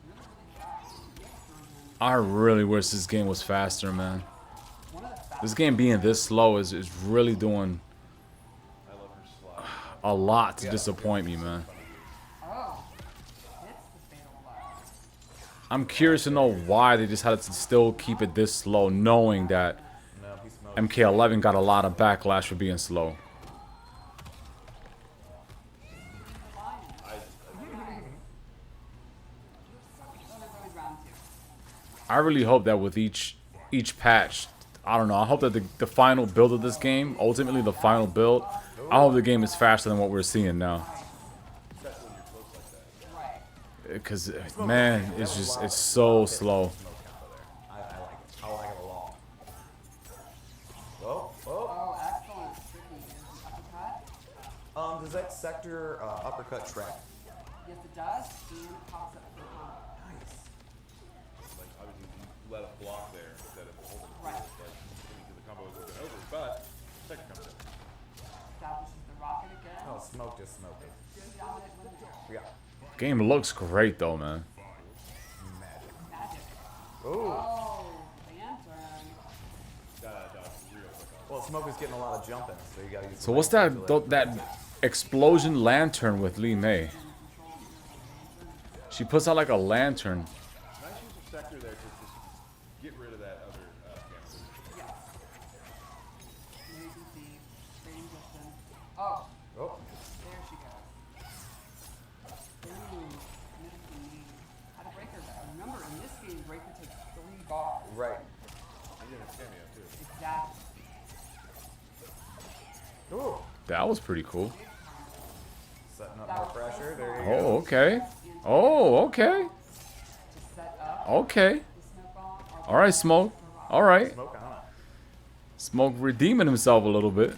move is really fast. I really wish this game was faster, man. One of the fastest. This game being this slow is really doing I love her slide. a lot to disappoint me, man. Oh, hits the fatal blow. I'm curious to know why they just had to still keep it this slow, knowing that No, he smoked. MK11 got a lot of backlash for being slow. There's always round two. I really hope that with each patch, I don't know, I hope that the final build of this game, ultimately the final build, I hope the game is faster than what we're seeing now. Right. Because, man, it's so slow. I like it. I like it a lot. Whoa, whoa. Oh, excellent. Tricky. Is an uppercut? Does that sector uppercut track? Yes, it does. And it pops up for the combo. Nice. Like, obviously, you let a block there instead of holding it. Right. Like, into the combo is over, but second comes in. Establishes the rocket again. Oh, smoke just smoked it. Good dominant winner. Yeah. Game looks great though, man. Magic. Magic. Ooh. Oh, lantern. Gotta dodge real quick on Well, smoke is getting a lot of jumping, so you gotta use. So what's that explosion lantern with Lee May? She puts out like a lantern. it. Nice use of sector there to just get rid of that other camera. Yes. Here you can see. Trading distance. Oh, Oh. there she goes. Ooh, nifty. How to break her though. Remember, in this game, breaker takes 3 bars. Right. And you have a cameo too. Exactly. Ooh. That was pretty cool. Setting up more pressure. There you go. Oh, okay. Oh, okay. To set up Okay. the smoke bomb. Or All right, Smoke. All right. Smoke on it. Smoke redeeming himself a little bit.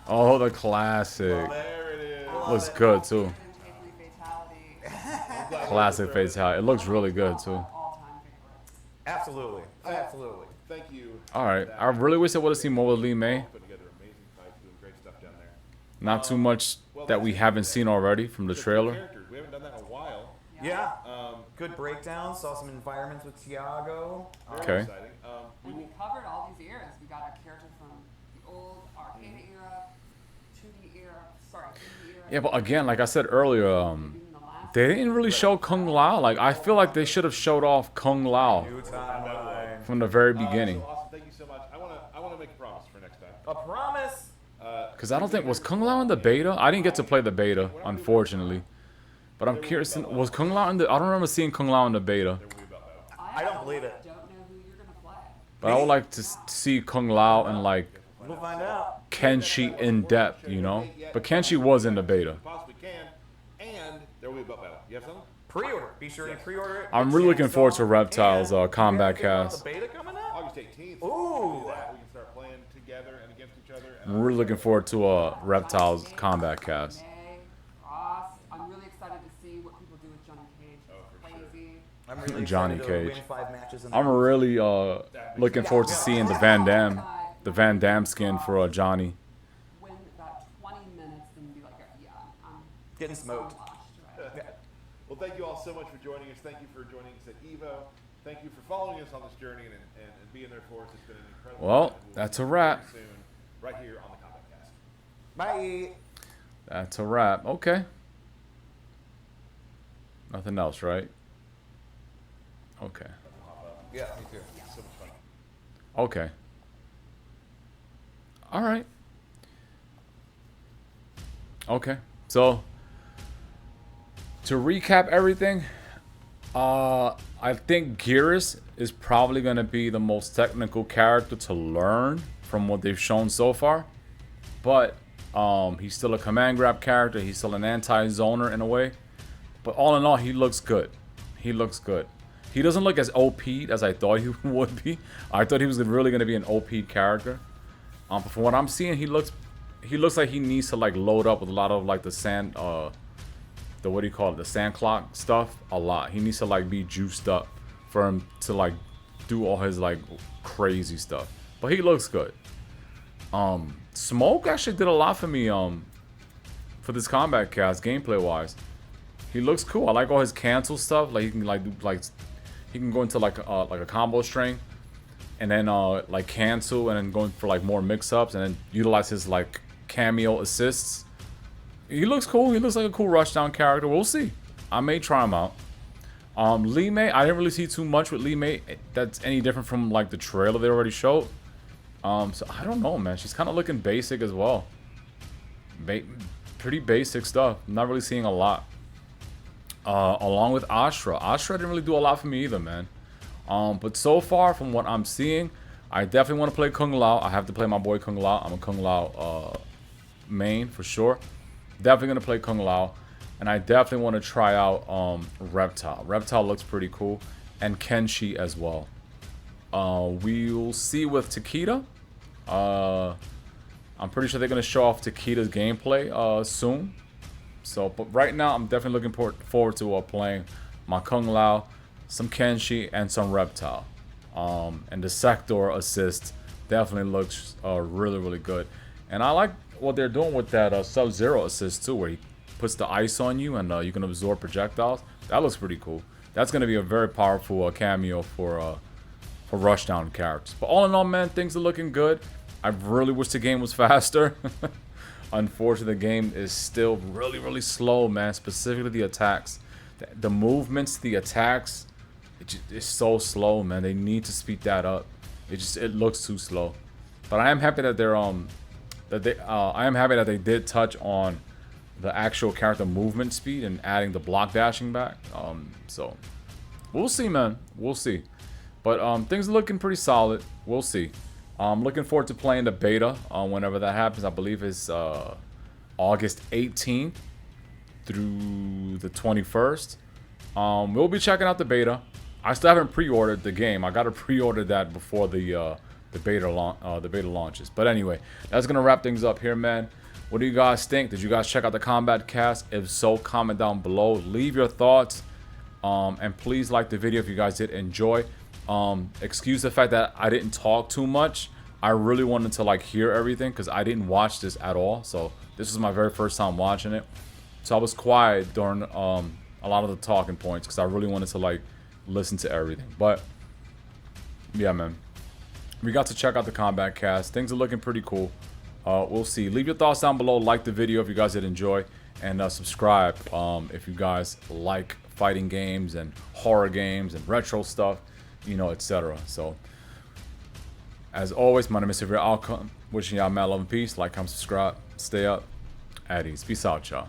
Oh, the classic. There it is. Looks good too. take 3 fatality. Classic fatality. It looks really good too. All-time favorites. Absolutely. Absolutely. Thank you. All right. I really wish I would have seen more with Lee May. Putting together amazing fights, doing great stuff down there. Not too much that we haven't seen already from the trailer. Characters. We haven't done that in a while. Yeah. Good breakdown. Saw some environments with Tiago. Very Okay. exciting. And we covered all these eras. We got a character from the old arcade era, 2D era, sorry, 3D era. Yeah, but again, like I said earlier, they didn't really show Kung Lao. Like, I feel like they should have showed off Kung Lao New timeline. from the very beginning. So awesome. Thank you so much. I want to make a promise for next time. A promise. Because I don't think, was Kung Lao in the beta? I didn't get to play the beta, unfortunately. But I'm curious, was Kung Lao in the, I don't remember seeing Kung Lao in the beta. I don't believe it. Don't know who you're gonna play. But I would like to see Kung Lao and like We'll find out. Kenshi in depth, you know? But Kenshi was in the beta. We possibly can, and there will be a belt battle. You have something? Pre-order. Be sure to pre-order it. I'm really looking forward to Reptile's combat You have cast. the beta coming up? August 18th. Ooh. We can start playing together and against each other. I'm really looking forward to Reptile's combat cast. May, Ross. I'm really excited to see what people do with Johnny Cage. It's crazy. I'm really Johnny excited to Cage. win 5 matches in I'm really looking forward to seeing the Van Damme skin for Johnny. Win about 20 minutes and be like, yeah, I'm Getting smoked. washed, right? Well, thank you all so much for joining us. Thank you for joining us at EVO. Thank you for following us on this journey and being there for us. It's been an incredible Well, ride. We'll that's see a you wrap. Soon, right here on the Kombat Cast. Bye. That's a wrap. Okay. Nothing else, right? Okay. Yeah, me too. So much fun. Okay. All right. Okay. So to recap everything, I think Geras is probably going to be the most technical character to learn from what they've shown so far. But he's still a command grab character. He's still an anti-zoner in a way. But all in all, he looks good. He looks good. He doesn't look as OP'd as I thought he would be. I thought he was really going to be an OP'd character. But from what I'm seeing, he looks like he needs to like load up with a lot of like the sand, the what do you call it, the sand clock stuff a lot. He needs to like be juiced up for him to like do all his like crazy stuff. But he looks good. Smoke actually did a lot for me for this combat cast gameplay wise. He looks cool. I like all his cancel stuff. Like he can like do like he can go into like a combo string and then like cancel and then going for like more mix-ups and then utilize his like cameo assists. He looks cool. He looks like a cool rushdown character. We'll see. I may try him out. Lee May, I didn't really see too much with Lee May that's any different from like the trailer they already showed. So I don't know, man. She's kind of looking basic as well. Pretty basic stuff. Not really seeing a lot. Along with Ashrah. Ashrah didn't really do a lot for me either, man. But so far, from what I'm seeing, I definitely want to play Kung Lao. I have to play my boy Kung Lao. I'm a Kung Lao main for sure. Definitely going to play Kung Lao. And I definitely want to try out Reptile. Reptile looks pretty cool. And Kenshi as well. We'll see with Takeda. I'm pretty sure they're going to show off Takeda's gameplay soon. So, but right now, I'm definitely looking forward to playing my Kung Lao, some Kenshi, and some Reptile. And the Sector assist definitely looks really, really good. And I like what they're doing with that Sub-Zero assist too, where he puts the ice on you and you can absorb projectiles. That looks pretty cool. That's going to be a very powerful cameo for rushdown characters. But all in all, man, things are looking good. I really wish the game was faster. Unfortunately, the game is still really, really slow, man. Specifically the attacks. The movements, the attacks, it's so slow, man. They need to speed that up. It looks too slow. But I am happy that I am happy that they did touch on the actual character movement speed and adding the block dashing back. So we'll see, man. We'll see. But things are looking pretty solid. We'll see. I'm looking forward to playing the beta whenever that happens. I believe it's August 18th through the 21st. We'll be checking out the beta. I still haven't pre-ordered the game. I got to pre-order that before the beta launches. But anyway, that's gonna wrap things up here, man. What do you guys think? Did you guys check out the combat cast? If so, comment down below. Leave your thoughts. And please like the video if you guys did enjoy. Excuse the fact that I didn't talk too much. I really wanted to like hear everything because I didn't watch this at all. So this was my very first time watching it. So I was quiet during a lot of the talking points because I really wanted to like listen to everything. But yeah, man, we got to check out the Kombat cast. Things are looking pretty cool. We'll see. Leave your thoughts down below. Like the video if you guys did enjoy, and subscribe if you guys like fighting games and horror games and retro stuff, you know, etc. So as always, my name is Severe Outcome. Wishing y'all mad love and peace. Like, comment, subscribe, stay up, at ease. Peace out, y'all.